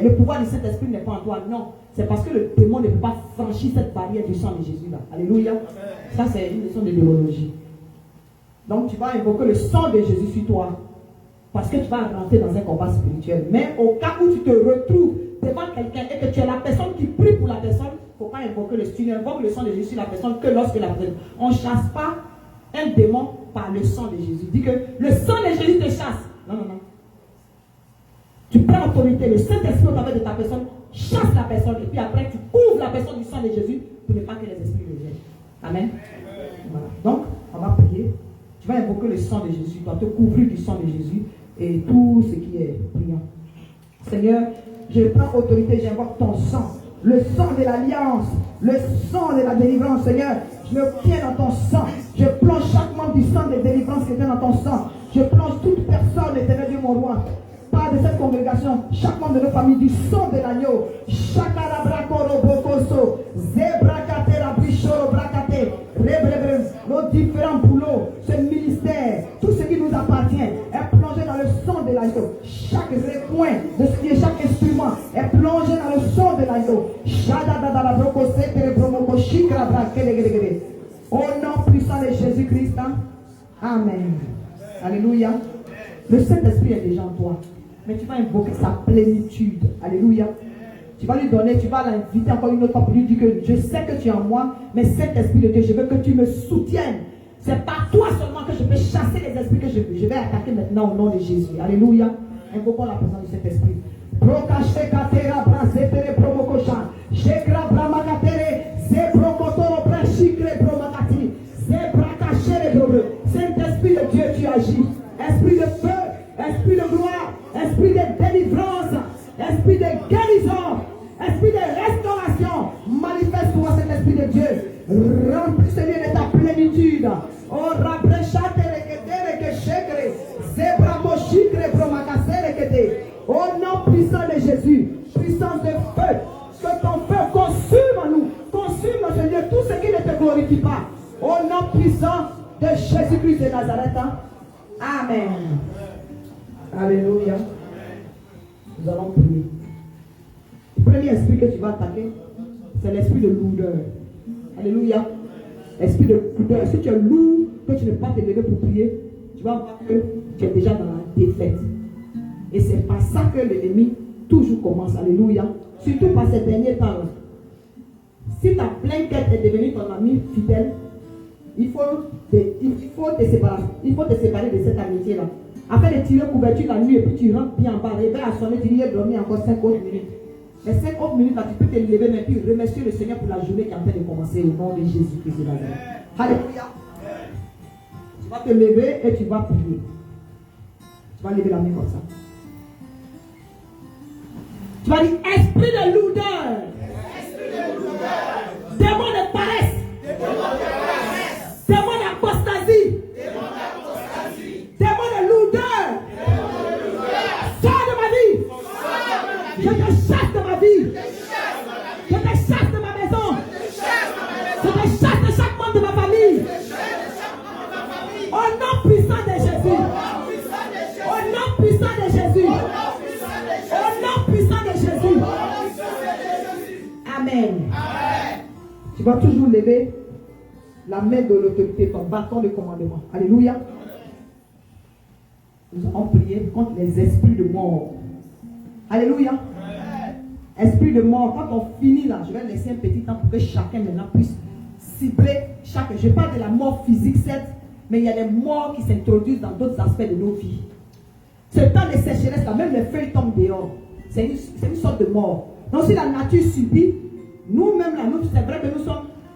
le pouvoir du Saint-Esprit n'est pas en toi. Non, c'est parce que le démon ne peut pas franchir cette barrière du sang de Jésus là. Alléluia. Ça, c'est une leçon de théologie. Donc, tu vas invoquer le sang de Jésus sur toi parce que tu vas rentrer dans un combat spirituel. Mais au cas où tu te retrouves devant quelqu'un et que tu es la personne qui prie pour la personne, il ne faut pas invoquer le sang. Tu n'invoques le sang de Jésus sur la personne que lorsque la personne. On ne chasse pas un démon par le sang de Jésus. Dis que le sang de Jésus te chasse. Non, non, non. Tu prends l'autorité, le Saint-Esprit au travers de ta personne, chasse la personne et puis après tu couvres la personne du sang de Jésus pour ne pas que les esprits le viennent. Amen. Voilà. Donc, on va prier. Tu vas invoquer le sang de Jésus, tu vas te couvrir du sang de Jésus et tout ce qui est priant. Seigneur, je prends autorité, j'invoque ton sang, le sang de l'alliance, le sang de la délivrance. Seigneur, je me tiens dans ton sang, je plonge chaque membre du sang de délivrance qui est dans ton sang, je plonge toute personne, éternel Dieu mon roi, part de cette congrégation, chaque membre de nos familles, du sang de l'agneau, nos différents boulots, ce ministère, tout ce qui nous appartient est plongé dans le sang de l'agneau. Chaque recoin de ce qui est chaque instrument est plongé dans le sang de l'agneau. Au nom puissant de Jésus-Christ. Amen. Alléluia. Le Saint-Esprit est déjà en toi. Mais tu vas invoquer sa plénitude. Alléluia. Tu vas lui donner, tu vas l'inviter encore une autre fois pour lui dire que je sais que tu es en moi, mais cet esprit de Dieu, je veux que tu me soutiennes. C'est par toi seulement que je peux chasser les esprits que je vais attaquer maintenant au nom de Jésus. Alléluia. Invoquons la présence de cet esprit. Saint-Esprit de Dieu, tu agis. Esprit de feu, esprit de gloire, esprit de délivrance, esprit de guérison, esprit de restauration, manifeste-toi cet esprit de Dieu. Remplis ce lieu de ta plénitude. Oh, au nom puissant de Jésus, puissance de feu, que ton feu consume en nous, consume, Seigneur, tout ce qui ne te glorifie pas. Au nom puissant de Jésus-Christ de Nazareth. Amen. Alléluia. Nous allons prier. Le premier esprit que tu vas attaquer, c'est l'esprit de lourdeur. Alléluia. Esprit de lourdeur. Si tu es lourd, que tu ne peux pas te lever pour prier, tu vas voir que tu es déjà dans la défaite. Et c'est par ça que l'ennemi toujours commence. Alléluia. Surtout par ces derniers temps. Si ta pleine quête est devenue ton ami fidèle, il faut te séparer de cette amitié-là. Afin de tirer couverture la nuit et puis tu rentres bien en bas. Réveille à sonner, tu dis, j'ai dormi encore 5 autres minutes. Mais 5 autres minutes là, tu peux te lever, mais puis remercier le Seigneur pour la journée qui est en train de commencer au nom de Jésus-Christ de Nazareth. Alléluia. Tu vas te lever et tu vas prier. Tu vas lever la main comme ça. Tu vas dire, esprit de lourdeur. Démon de paresse. Démon d'apostasie. Démon de lourdeur. Sors de ma vie. Je te chasse de ma vie. Je te chasse de ma maison. Je te chasse de chaque membre de ma famille. Au nom puissant de Jésus. Au nom puissant de Jésus. Amen. Tu vas toujours lever la main de l'autorité, ton bâton de commandement. Alléluia. Nous allons prier contre les esprits de mort. Alléluia. Esprit de mort, quand on finit là, je vais laisser un petit temps pour que chacun maintenant puisse cibler chaque. Je parle de la mort physique, certes, mais il y a les morts qui s'introduisent dans d'autres aspects de nos vies. Ce temps de sécheresse là, même les feuilles tombent dehors. C'est une sorte de mort. Donc si la nature subit, nous-mêmes là, c'est vrai que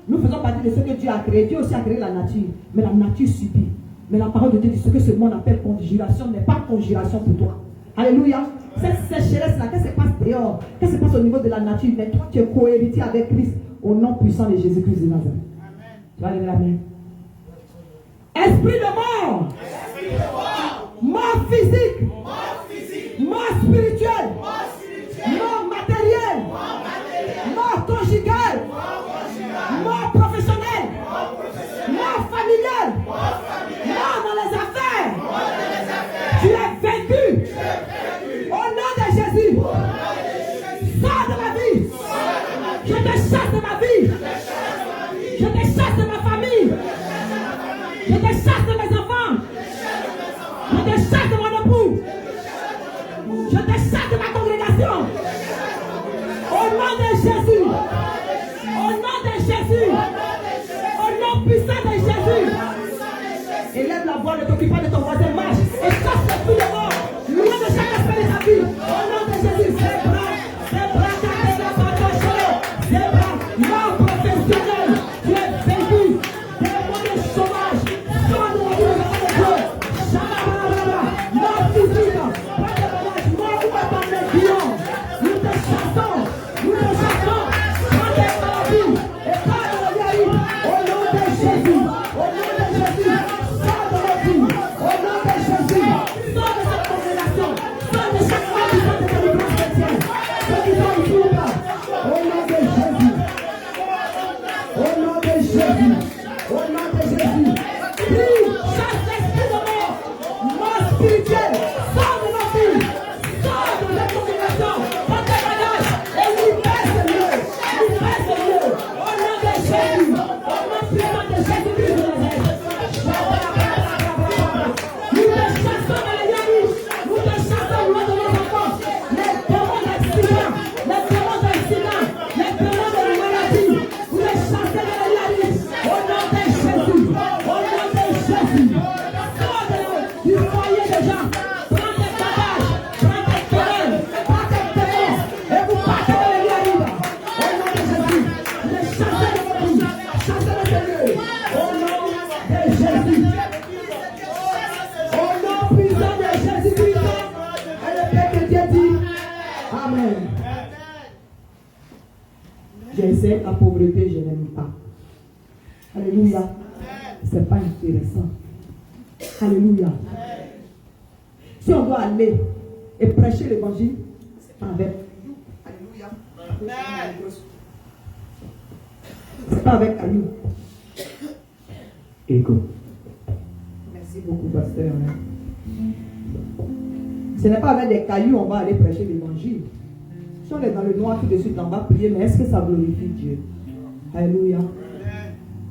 nous faisons partie de ce que Dieu a créé. Dieu aussi a créé la nature, mais la nature subit. Mais la parole de Dieu dit ce que ce monde appelle conjuration n'est pas conjuration pour toi. Alléluia. Cette sécheresse-là, qu'est-ce qui se passe dehors? Qu'est-ce qui se passe au niveau de la nature? Mais toi, tu es cohéritier avec Christ au nom puissant de Jésus-Christ de Nazareth. Tu vas lever la main. Esprit de mort. Mort physique. Mort spirituelle. Mort matérielle. Mort conjugale. Mort professionnelle. Mort familiale. Mort dans les affaires. Tu es vaincu. Au nom de Jésus. Sors de ma vie. Je te chasse de ma vie. Je te chasse de ma famille. Je te chasse de mes enfants. Je te chasse de mon époux. Je te chasse de ma congrégation. Au nom de Jésus. Au nom de Jésus. Au nom puissant de Jésus. Élève la voix, ne t'occupe pas de ton voisin, marche et chasse l'esprit de mort. Loin de chaque aspect de ta vie. Au nom de Jésus, c'est bras, mort professionnel. Tu es vaincu. Démon de chômage. Sors de la vie de Dieu. Shabarabara. Mort physique. Pas de malade. Mort où est ton légion. Nous te chassons. Nous te chassons. Prends tes maladies. Et pas de la vie. Au nom de Jésus. Au nom de Jésus. Sors de la vie. Au nom de Jésus. Sors de cette congrégation. Sors de chaque fois qui sont de délivrance chrétienne. Ceux qui sont ici ou là. Au nom de Jésus. Au nom de Jésus. Au nom de Jésus. Prie, chasse l'esprit de mort. Mort spirituelle. Sors de nos vies. Sors de la congrégation. Prends tes bagages. Et libère ce lieu. Libère ce lieu. Au nom de Jésus. Au nom puissant de Jésus-Christ de Nazareth. Nous te chassons dans les lieux. Nous te chassons loin de nos enfants. Les démons d'accident. Les démons d'accident. Les démons de la maladie. Vous les chassez dans les lieux. Au nom de Jésus. Au nom de Jésus. Sors du foyer des gens. Prends tes bagages. Prends tes querelles. Prends tes démons. Et vous partez dans les lieux. Au nom de Jésus. Vous les chassez de vos vies. Chassez de ces lieux. Au nom de Jésus. Au nom puissant de Jésus-Christ. Et le Père que Dieu dit. Amen. J'essaie la pauvreté, je n'aime pas. Alléluia. C'est pas intéressant. Alléluia. Si on doit aller et prêcher l'évangile, c'est pas avec. Alléluia. C'est pas avec Caillou. Ego. Merci beaucoup, pasteur. Ce n'est pas avec des cailloux on va aller prêcher l'évangile. Si on est dans le noir tout de suite, on va prier, mais est-ce que ça glorifie Dieu? Alléluia.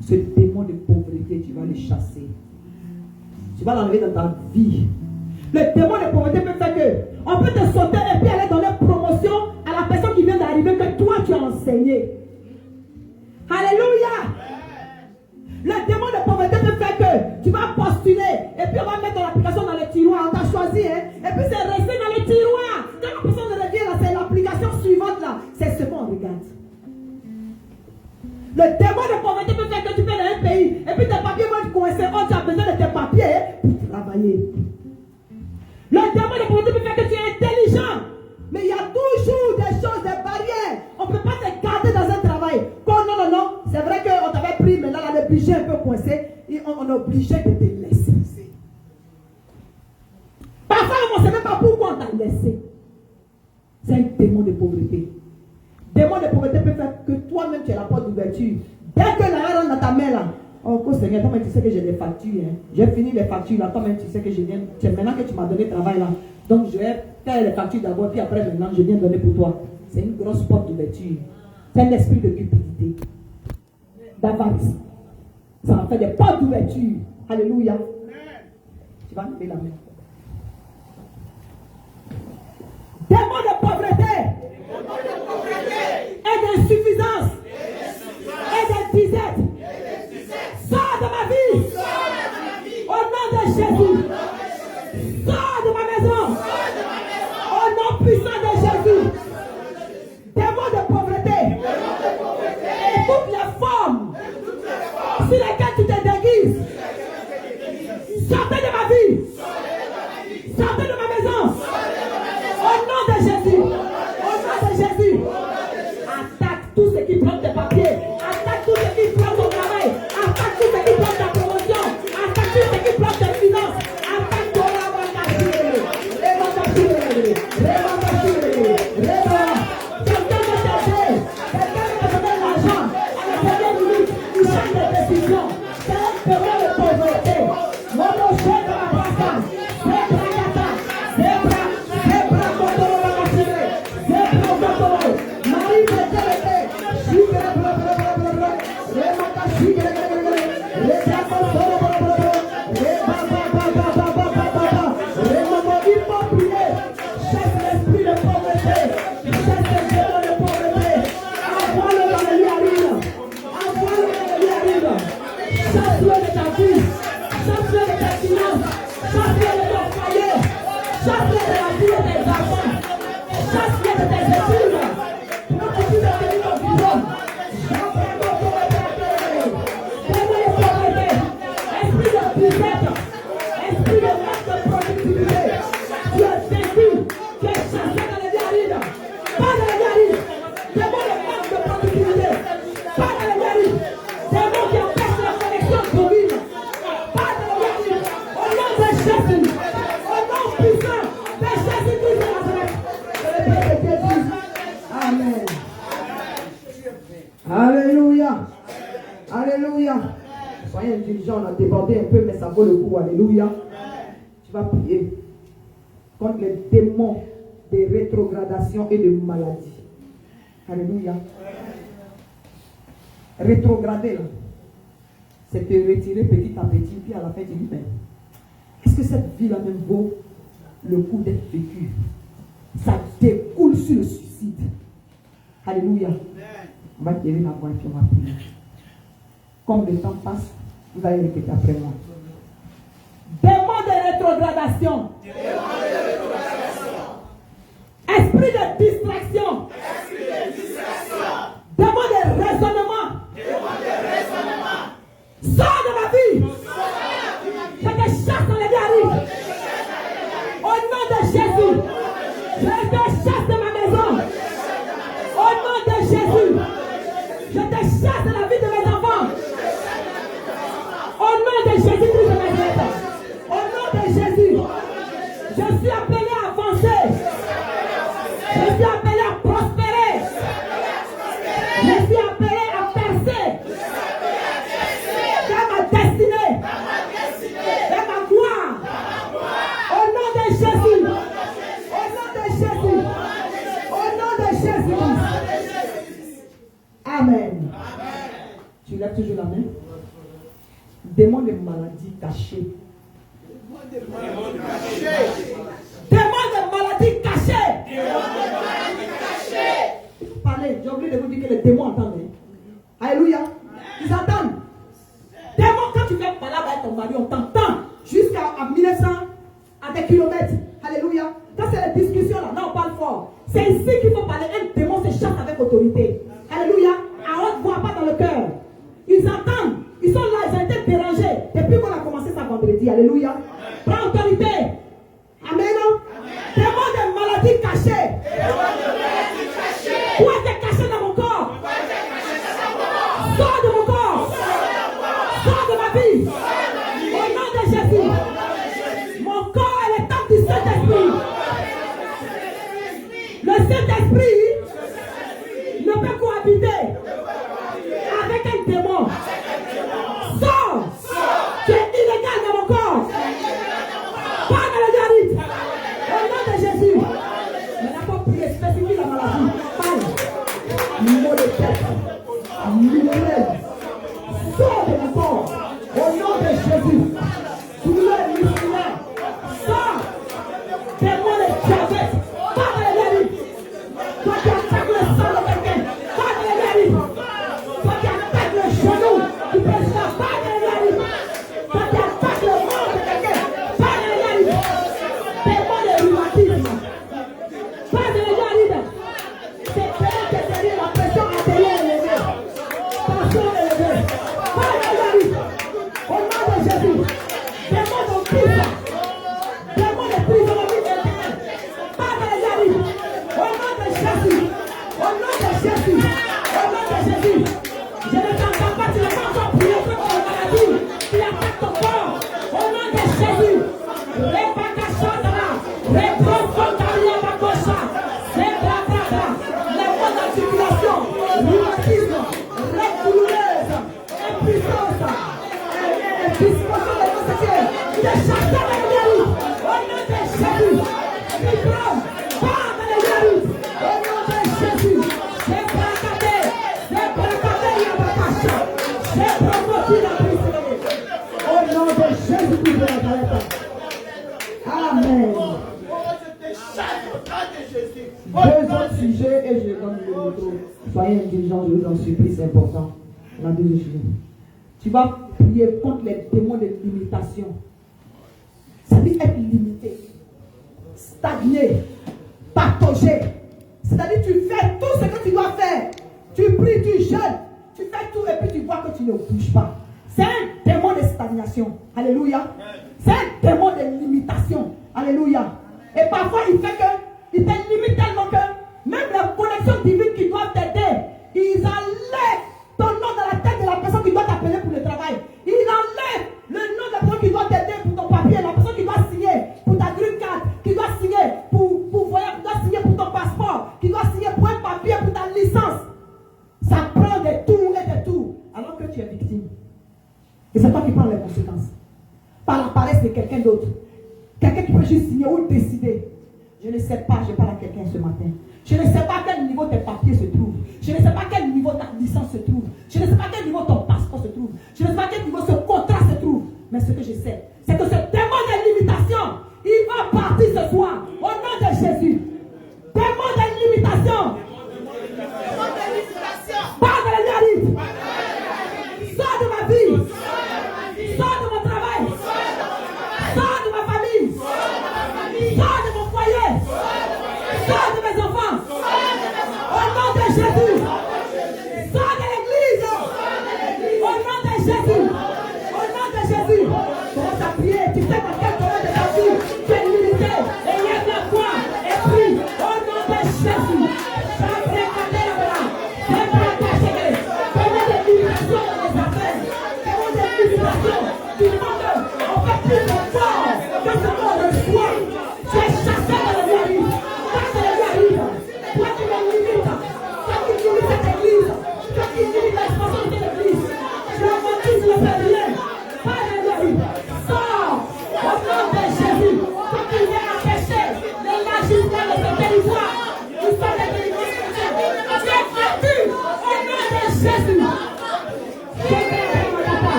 Ce démon de pauvreté, tu vas le chasser. Tu vas l'enlever dans ta vie. Le démon de pauvreté peut faire que on peut te sauter et puis aller donner promotion à la personne qui vient d'arriver que toi tu as enseigné. Alléluia. Le démon de pauvreté peut faire que tu vas postuler et puis on va mettre ton application dans les tiroirs. On t'a choisi, hein? Et puis c'est resté dans les tiroirs. Quand la personne revient là, c'est l'application suivante là. C'est ce qu'on regarde. Le démon de pauvreté peut faire que tu viens dans un pays et puis tes papiers vont être coincés. Oh, tu as besoin de tes papiers pour travailler. Le démon de pauvreté peut faire que tu es intelligent. Mais il y a toujours des choses, des barrières. On ne peut pas te garder dans un travail. Non. C'est vrai qu'on t'avait pris, mais là, le budget est un peu coincé. Et on est obligé de te laisser. Parfois, on ne sait même pas pourquoi on t'a laissé. C'est un démon de pauvreté. Démon de pauvreté peut faire que toi-même tu es la porte d'ouverture. Dès que la rentre dans ta main là, oh Seigneur, toi-même tu sais que j'ai des factures. Hein. J'ai fini les factures là, toi-même tu sais que je viens. C'est maintenant que tu m'as donné travail là. Donc je vais faire les factures d'abord, puis après maintenant je viens donner pour toi. C'est une grosse porte d'ouverture. C'est un esprit de cupidité, d'avarice. Ça en fait des portes d'ouverture. Alléluia. Tu vas lever la main. Démon de pauvreté et d'insuffisance et de disette. Sors de ma vie. Au nom de Jésus. Sors de ma maison. Au nom puissant de Jésus. Démon de pauvreté et toutes les formes sur lesquelles tu te déguises. Sortez de ma vie. Sortez de ma maison. Au nom de Jésus. Au nom de Jésus. Attaque tout ce qui bloque tes papiers. Attaque tout ce qui bloque ton travail. Attaque tout ce qui bloque ta promotion. Attaque tout ce qui bloque tes finances. Attaque ton quelqu'un veut t'aider. Quelqu'un veut te donner l'argent. À la dernière minute, il change de décision. C'est un période de pauvreté. Mon chef de la brasse. Alléluia. Alléluia. Soyez indulgents, on a débordé un peu, mais ça vaut le coup. Alléluia. Tu vas prier contre les démons de rétrogradation et de maladie. Alléluia. Rétrograder, là, c'est te retirer petit à petit, puis à la fin, tu dis, mais est-ce que cette vie-là même vaut le coup d'être vécue? Ça découle sur le suicide. Alléluia. On va tirer la voix et puis on va prier. Comme le temps passe, vous allez répéter après moi. Démon de rétrogradation. Esprit de distraction. Démon de raisonnement. Sors de ma vie. Je te chasse dans les arrive. Au nom de Jésus. Je te chasse de ma maison. Au nom de Jésus. Je te chasse de la vie de mes enfants. Au nom de Jésus-Christ de Nazareth. Au nom de Jésus. Je suis appelé à avancer. Je suis appelé à prospérer. Je suis appelé à percer. Dans ma destinée. Dans ma gloire. Au nom de Jésus. Au nom de Jésus. Au nom de Jésus. Amen. Tu lèves toujours la main. Démon de maladie cachée. Démon de maladie cachée. Parlez, j'ai oublié de vous dire que les démons entendent. Alléluia. Ils entendent. Démon, quand tu fais parler avec ton mari, on t'entend jusqu'à 1900 à des kilomètres. Alléluia. Quand c'est la discussion là, on parle fort. C'est ici qu'il faut parler. Un démon se chasse avec autorité. Alléluia. À haute voix, pas dans le cœur. Ils entendent. Ils sont là, ils ont été dérangés. Depuis qu'on a commencé ça vendredi. Alléluia. Prends autorité. Amen. Démon de maladie cachée. Toi, tu es caché dans mon corps. Sors de mon corps. Sors de ma vie. Au nom de Jésus. Mon corps est le temple du Saint-Esprit. Le Saint-Esprit ne peut cohabiter avec un démon. Sors. Tu es illégal dans mon corps. Pas dans le diarrhée. Au nom de Jésus. Mais n'a pas prié spécifique la maladie. Parle. maux de tête, migraine, sors de mon corps, au nom de Jésus, douleur musculaire, sors, démon de diabète, pas de l'énergie, toi qui attaques le sang de quelqu'un, pas de l'énergie, toi qui attaques le genou, tu peux faire pas de l'énergie, toi qui attaques le ventre de quelqu'un, pas de l'énergie, démon de rhumatisme, pas de l'énergie, c'est clair que c'est la pression artérielle élevée, tension élevée, pas de l'énergie, au nom de Jésus, démon de prison, démon de prison, pas de l'énergie, au nom de Jésus, au nom de Jésus, au nom de Jésus, je ne t'entends pas, tu ne peux pas prier contre la maladie, tu attaques ton corps, au nom de Jésus, Rebakashandra, Rebrofontaria Bakosa, Zebrabra, les mots d'articulation, rhumatisme, douloureuse, impuissance, disposition de constituer, de chasser les guéris, au nom de Jésus, microbe, pas de les guéris, au nom de Jésus, Zebracadé, Yabakasha, Zebromoti la prise, au nom de Jésus-Christ de Nazareth. Amen. Deux autres sujets et je donne le micro. Soyez indulgents, je vous en supplie, c'est important. On a deux sujets. Tu vas prier contre les démons de limitation. Ça veut dire être limité, stagné, patauger. C'est-à-dire tu fais tout ce que tu dois faire. Tu pries, tu jeûnes, tu fais tout et puis tu vois que tu ne bouges pas. C'est un démon de stagnation. Alléluia. C'est un démon de limitation. Alléluia. Et parfois il fait que, il te limite tellement que même les connexions divines qui doivent t'aider, ils enlèvent ton nom dans la tête de la personne qui doit t'appeler pour le travail. Ils enlèvent le nom de la personne qui doit t'aider pour ton papier, la personne qui doit signer pour ta green card, qui doit signer pour voyage, qui doit signer pour ton passeport, qui doit signer pour un papier pour ta licence. Ça prend des tours et des tours alors que tu es victime. Et c'est toi qui prends les conséquences. Par la paresse de quelqu'un d'autre. Quelqu'un qui peut juste signer ou décider. Je ne sais pas, je parle à quelqu'un ce matin. Je ne sais pas à quel niveau tes papiers se trouvent. Je ne sais pas à quel niveau ta licence se trouve. Je ne sais pas à quel niveau ton passeport se trouve. Je ne sais pas à quel niveau ce contrat se trouve. Mais ce que je sais, c'est que ce démon de limitation, il va partir ce soir. Au nom de Jésus. Démon de limitation. Pas de l'énergie. Sors de ma vie. Sors de mon travail. Sors de ma famille. Sors de mon foyer. Sors de mes enfants. Au nom de Jésus. Sors de l'église. Au nom de Jésus. Au nom de Jésus. Commence à prier. Tu sais dans quel domaine de ta vie tu es limité. Et il y a de la foi. Et prie. Au nom de Jésus.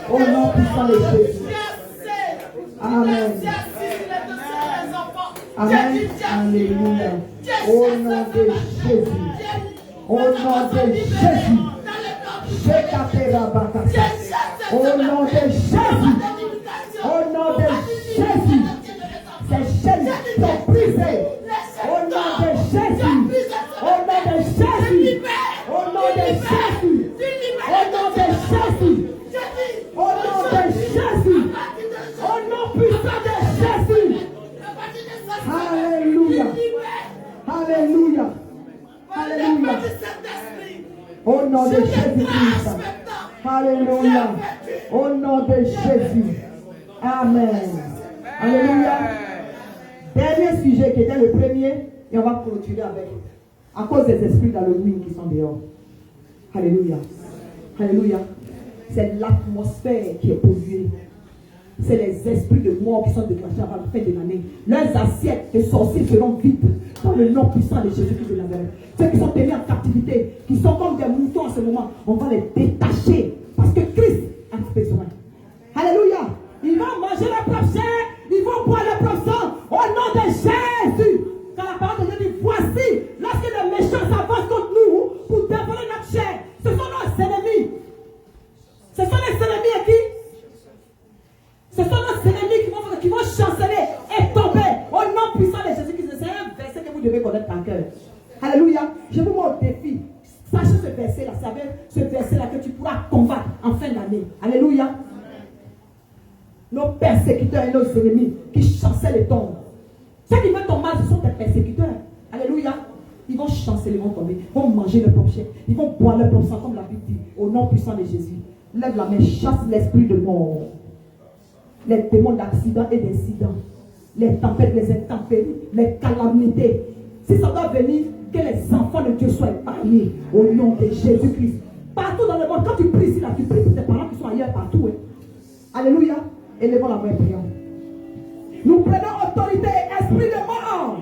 Au nom puissant de Jésus. Amen. Amen. Alléluia. Au nom de Jésus. Au nom de Jésus. Au nom de Jésus. Au nom de Jésus. Ces chaînes sont brisées. Au nom de Jésus. Au nom de Jésus. Au Alléluia. Alléluia. Au nom de Jésus-Christ. Alléluia. Au nom de Jésus. Amen. Alléluia. Dernier sujet qui était le premier, et on va clôturer avec. À cause des esprits d'Halloween qui sont dehors. Alléluia. Alléluia. C'est l'atmosphère qui est polluée. C'est les esprits de mort qui sont déclenchés avant la fin de l'année. Leurs assiettes de sorciers seront vides dans le nom puissant de Jésus-Christ de Nazareth. Ceux qui sont tenus en captivité, qui sont comme des moutons en ce moment, on va les détacher parce que Christ a besoin. Alléluia. Ils vont manger leur propre chair, ils vont boire leur propre sang au nom de Jésus. Quand la parole de Dieu dit, voici, lorsque les méchants s'avancent contre nous pour dévorer notre chair, ce sont nos ennemis. Ce sont les ennemis à qui? Ce sont nos ennemis qui vont chanceler et tomber au nom puissant de Jésus-Christ. C'est un verset que vous devez connaître par cœur. Alléluia. Je vous mets au défi. Sache ce verset-là. C'est ce verset-là que tu pourras combattre en fin d'année. Alléluia. Nos persécuteurs et nos ennemis qui chancellent et tombent. Ceux qui veulent ton mal, ce sont tes persécuteurs. Alléluia. Ils vont chanceler, ils vont tomber. Ils vont manger leur propre chair. Ils vont boire leur propre sang, comme la Bible dit. Au nom puissant de Jésus. Lève la main, chasse l'esprit de mort. Les démons d'accidents et d'incidents, les tempêtes, les intempéries, les calamités. Si ça doit venir, que les enfants de Dieu soient épargnés au nom de Jésus-Christ. Partout dans le monde, quand tu pries ici, là, tu pries pour tes parents qui sont ailleurs partout. Hein. Alléluia. Élevons la main et prions. Nous prenons autorité, esprit de mort.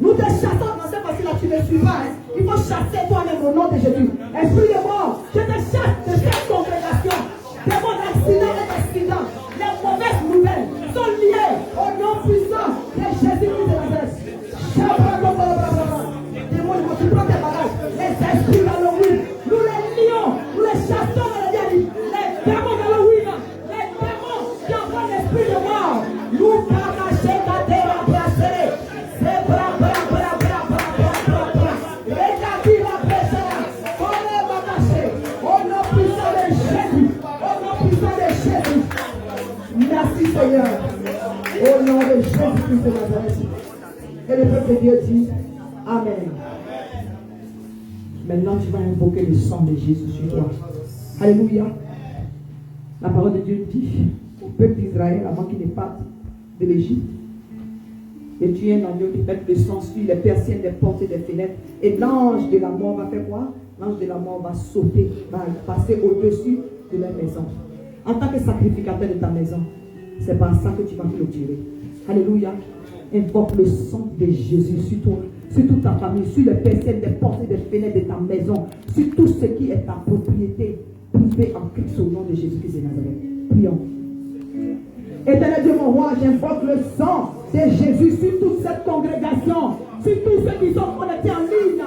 Nous te chassons dans cette facile-là, tu me suivras. Hein. Il faut chasser toi-même au nom de Jésus. Esprit de mort, je te chasse de cette congrégation. Démons d'accidents et d'accidents. Les mauvaises nouvelles sont liées au nom puissant de Jésus-Christ de Nazareth. Démons, tu prends tes bagages. Les esprits d'Halloween, nous les lions, nous les chassons dans la vie. Les démons d'Halloween, les démons qui envoient l'esprit de mort. Nous parachons la terre à brasser. C'est bra. Regardez la personne. On est bagaché. Au nom puissant de Jésus. Au nom puissant de Jésus. Merci Seigneur. Au nom de Jésus-Christ de Nazareth. Et le peuple de Dieu dit Amen. Maintenant tu vas invoquer le sang de Jésus sur toi. Alléluia. La parole de Dieu dit au peuple d'Israël avant qu'il ne parte de l'Égypte. Et tu es un agneau qui pète le sang sur les persiennes des portes et des fenêtres. Et l'ange de la mort va faire quoi? L'ange de la mort va sauter, va passer au-dessus de la maison. En tant que sacrificateur de ta maison, c'est par ça que tu vas clôturer. Alléluia. Invoque le sang de Jésus sur toi, sur toute ta famille, sur les persiennes des portes et des fenêtres de ta maison, sur tout ce qui est ta propriété privée en Christ au nom de Jésus-Christ de Nazareth. Prions. Éternel Dieu mon roi, j'invoque le sang de Jésus sur toute cette congrégation, sur tous ceux qui sont connectés en ligne.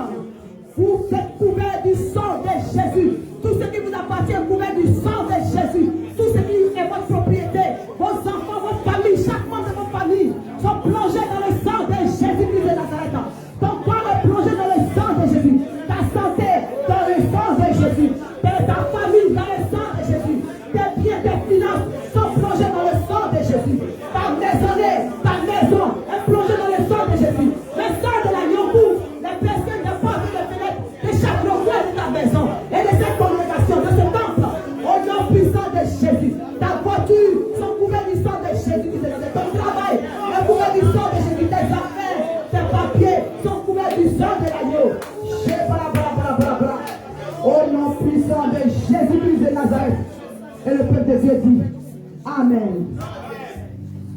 Vous êtes couverts du sang de Jésus. Tout ce qui vous appartient est couvert du sang de Jésus. Tout ce qui est votre propriété, vos enfants, votre famille, chaque membre de votre famille sont plongés dans le sang de Jésus-Christ de Nazareth. Ton corps est plongé dans le sang de Jésus. Ta santé dans le sang de Jésus. Ta famille dans le sang de Jésus. Tes biens, tes finances sont plongés dans le sang de Jésus. Ta maisonnée, ta maison est plongée dans le sang de Jésus. Le sang de l'agneau couvre les personnes de portes et de fenêtres de chaque recoin de ta maison et de cette congrégation, de ce temple. Au nom puissant de Jésus. Ta voiture sont couvertes du sang de Jésus. Ton travail est couvert du sang de Jésus. Tes affaires, tes papiers sont couverts du sang de l'agneau. Au nom puissant de Jésus-Christ de Nazareth. Et le peuple de Dieu dit Amen.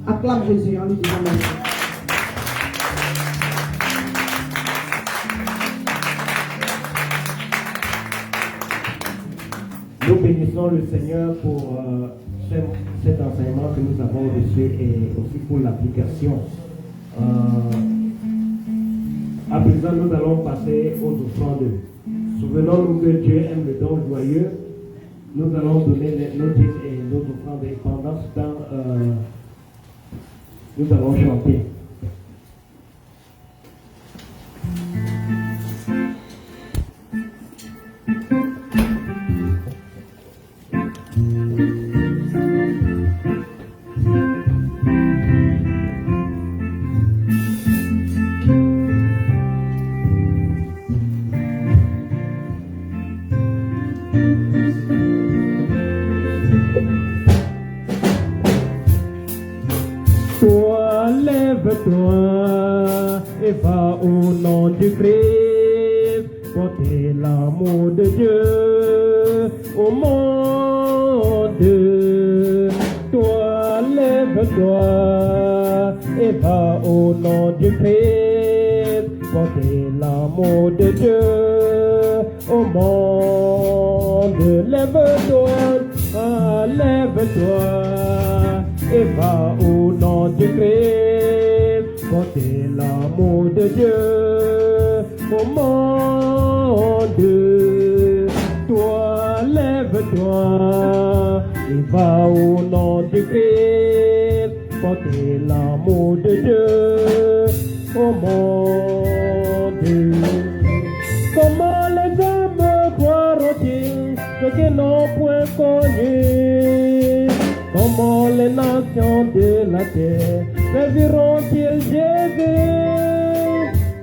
Acclame Jésus en lui disant merci. Nous bénissons le Seigneur pour cet enseignement que nous avons reçu et aussi pour l'application. À présent, nous allons passer aux offrandes. Souvenons-nous que Dieu aime le don joyeux. Nous allons donner nos dîmes et nos offrandes et pendant ce temps, nous allons chanter. du Christ, portez l'amour de Dieu au monde. Toi, lève-toi et va au nom du Christ, portez l'amour de Dieu au monde. Lève-toi, lève-toi et va au nom du Christ, portez l'amour de Dieu au monde. Toi, lève-toi et va au nom du Christ, portez l'amour de Dieu au monde. Comment les hommes croiront-ils ce qu'ils n'ont point connu? Comment les nations de la terre serviront-ils Jésus?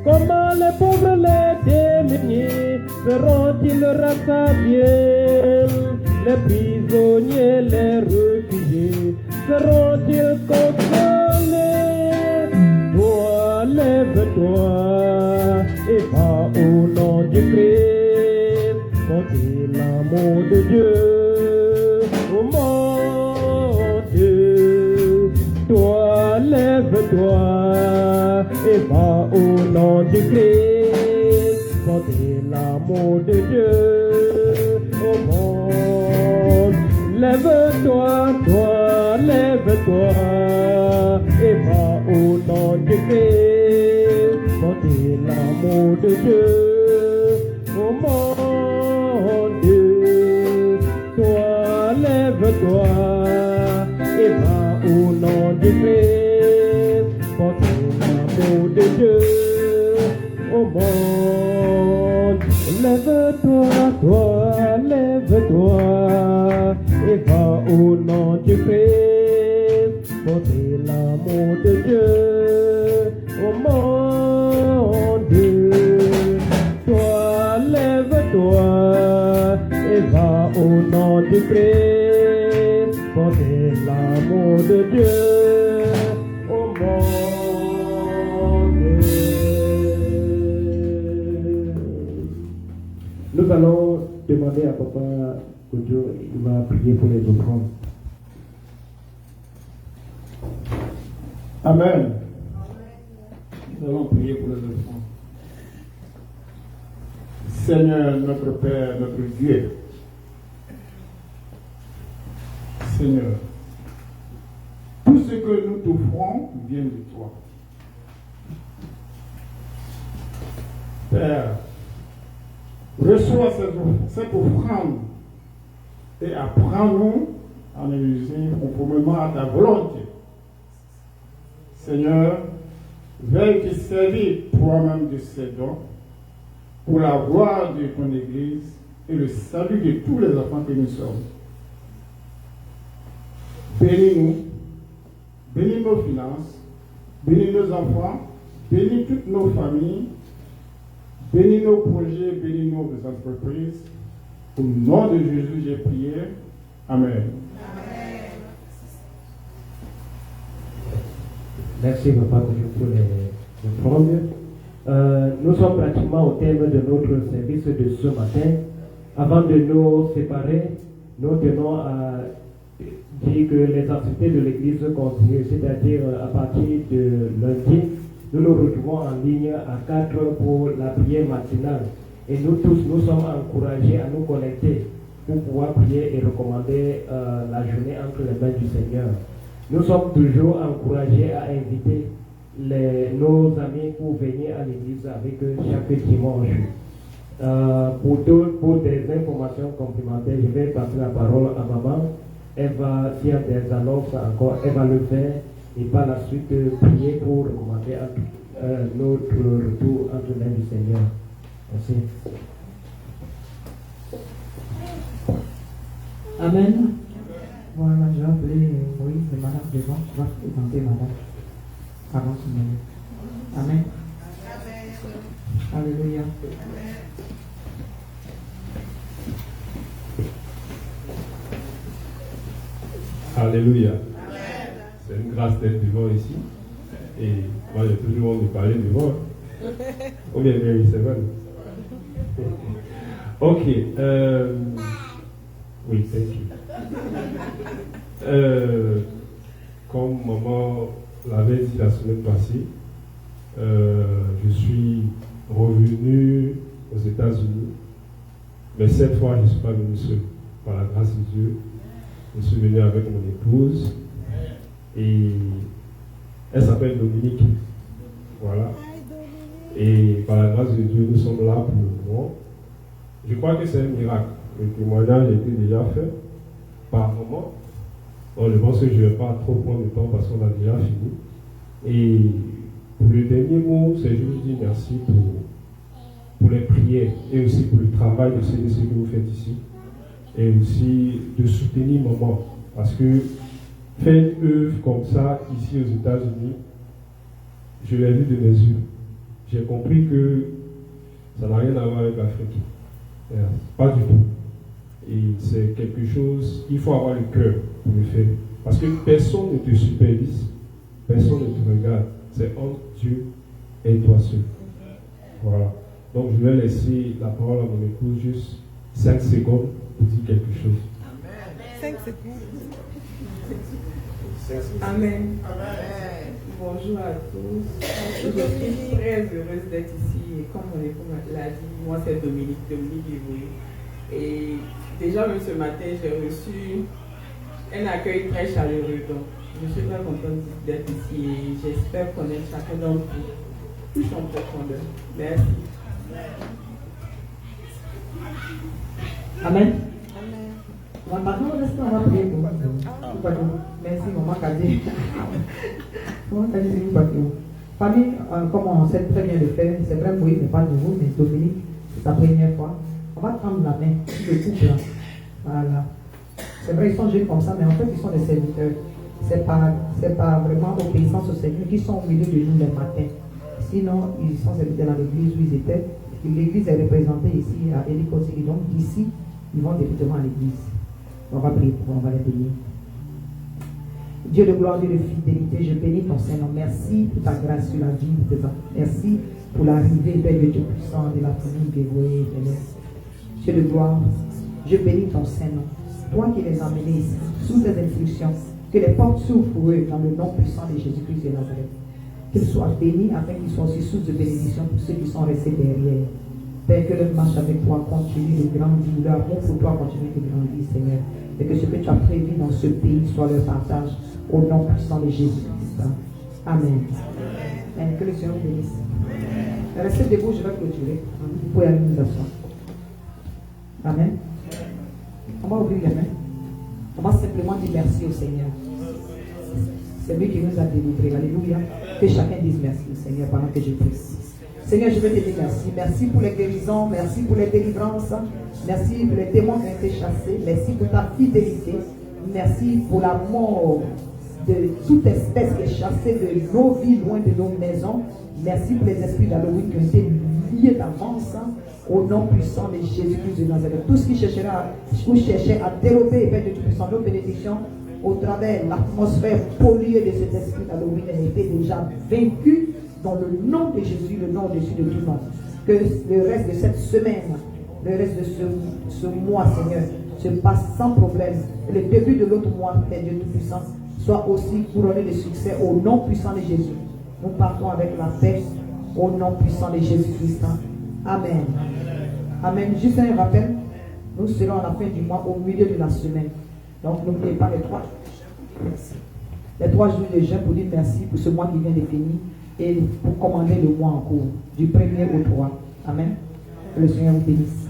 Comment les pauvres, les démunis seront-ils rassasiés? Les prisonniers, les réfugiés seront-ils consolés? Toi, lève-toi et va au nom du Christ, portez l'amour de Dieu au monde. Toi, lève-toi et va au nom du Christ, portez l'amour de Dieu au monde. Lève-toi, toi, lève-toi et va au nom du Christ, portez l'amour de Dieu au monde. Toi, lève-toi et va au nom du Christ, portez l'amour de Dieu au monde. Lève-toi, toi, lève-toi et va au nom du Christ, portez l'amour de Dieu au monde. Toi, lève-toi et va au nom du Christ, portez l'amour de Dieu au monde. Nous allons demander à Papa Kojo, il va prier pour les offrandes. Amen. Nous allons prier pour les offrandes. Seigneur, notre Père, notre Dieu, Seigneur, tout ce que nous t'offrons vient de toi. Père, reçois cette offrande et apprends-nous à nous user conformément à ta volonté. Seigneur, veille te servir toi-même de ces dons pour la gloire de ton Église et le salut de tous les enfants que nous sommes. Bénis-nous, bénis nos finances, bénis nos enfants, bénis toutes nos familles, bénis nos projets, bénis nos entreprises. Au nom de Jésus, j'ai prié. Amen. Merci, Papa, pour les offrandes. Nous sommes pratiquement au terme de notre service de ce matin. Avant de nous séparer, nous tenons à dire que les activités de l'Église continuent, c'est-à-dire à partir de lundi, nous nous retrouvons en ligne à 4 heures pour la prière matinale. Et nous tous, nous sommes encouragés à nous connecter pour pouvoir prier et recommander la journée entre les mains du Seigneur. Nous sommes toujours encouragés à inviter nos amis pour venir à l'église avec eux chaque dimanche. Pour des informations complémentaires, je vais passer la parole à maman. Elle va, s'il y a des annonces encore, elle va le faire et par la suite prier pour recommander notre retour entre les mains du Seigneur. Merci. Amen. Voilà, je vais appeler Moïse et madame devant. Je vais présenter madame. Avant ce moment. Amen. Alléluia. Alléluia. C'est une grâce d'être devant ici. Et moi, j'ai toujours envie de parler devant. Ou bien Mary 7. Ok. Oui, thank you. Comme maman l'avait dit la semaine passée, je suis revenu aux États-Unis, mais cette fois je ne suis pas venu seul. Par la grâce de Dieu, je suis venu avec mon épouse et elle s'appelle Dominique. Voilà. Et par la grâce de Dieu, nous sommes là pour le moment. Je crois que c'est un miracle. Le témoignage a été déjà fait par moment. Donc je pense que je ne vais pas trop prendre le temps parce qu'on a déjà fini. Et pour le dernier mot, c'est juste dire merci pour les prières et aussi pour le travail de CDC que vous faites ici. Et aussi de soutenir maman. Parce que faire une œuvre comme ça ici aux États-Unis, je l'ai vu de mes yeux. J'ai compris que ça n'a rien à voir avec l'Afrique. Pas du tout. Et c'est quelque chose, il faut avoir le cœur pour le faire. Parce que personne ne te supervise, personne ne te regarde. C'est entre Dieu et toi seul. Voilà. Donc je vais laisser la parole à mon épouse juste 5 secondes pour dire quelque chose. 5 secondes. Amen. Bonjour à tous. Je suis très heureuse d'être ici. Et comme mon époux l'a dit, moi c'est Dominique Yvoué. Et déjà même ce matin, j'ai reçu un accueil très chaleureux. Donc je suis très contente d'être ici et j'espère connaître chacun d'entre vous. Touche en profondeur. Merci. Amen. Maintenant, on va prier pour vous. Merci, maman Kadé. Maman Kadé, c'est vous. Famille, comme on sait très bien le faire, c'est vrai, Moïse n'est pas nouveau, mais Dominique, c'est sa première fois. On va prendre la main, le couple là. Voilà. C'est vrai, ils sont jeunes comme ça, mais en fait, ils sont des serviteurs. C'est pas vraiment obéissance au Seigneur qui sont au milieu de nous le matin. Sinon, ils sont serviteurs dans l'église où ils étaient. L'église est représentée ici à Hélicosili. Donc, d'ici, ils vont directement à l'église. On va prier pour eux, on va les bénir. Dieu de gloire, Dieu de fidélité, je bénis ton Seigneur. Merci pour ta grâce sur la vie de tes enfants. Merci pour l'arrivée de Dieu puissant de la famille dévouée. Dieu de gloire, je bénis ton Seigneur. Toi qui les as amenés ici, sous tes instructions, que les portes s'ouvrent pour eux dans le nom puissant de Jésus-Christ de Nazareth. Qu'ils soient bénis afin qu'ils soient aussi source de bénédiction pour ceux qui sont restés derrière. Père, que leur marche avec toi continue de grandir, leur amour pour toi continue de grandir, Seigneur. Et que ce que tu as prévu dans ce pays soit leur partage au nom puissant de Jésus-Christ. Amen. Amen. Que le Seigneur vous bénisse. Restez debout, je vais clôturer. Vous pouvez aller nous asseoir. Amen. On va ouvrir les mains. On va simplement dire merci au Seigneur. C'est lui qui nous a délivrés. Alléluia. Que chacun dise merci au Seigneur pendant que je prie. Seigneur, je veux te dire merci. Merci pour les guérisons, merci pour les délivrances, merci pour les démons qui ont été chassés, merci pour ta fidélité, merci pour la mort de toute espèce qui est chassée de nos vies, loin de nos maisons. Merci pour les esprits d'Halloween qui ont été liés d'avance au nom puissant de Jésus-Christ de Nazareth. Tout ce qui cherchait à dérober, Père de Dieu puissant, nos bénédictions au travers de l'atmosphère polluée de cet esprit d'Halloween a été déjà vaincu. Dans le nom de Jésus, le nom au-dessus de tout nom. Que le reste de cette semaine, le reste de ce mois, Seigneur, se passe sans problème. Et le début de l'autre mois, Père Dieu Tout-Puissant, soit aussi couronné de succès au nom puissant de Jésus. Nous partons avec la paix au nom puissant de Jésus-Christ. Amen. Amen. Juste un rappel, nous serons à la fin du mois, au milieu de la semaine. Donc n'oubliez pas les 3 jours de jeûne pour dire merci pour ce mois qui vient de finir. Et pour commander le mois en cours, du 1er au 3. Amen. Que le Seigneur vous bénisse.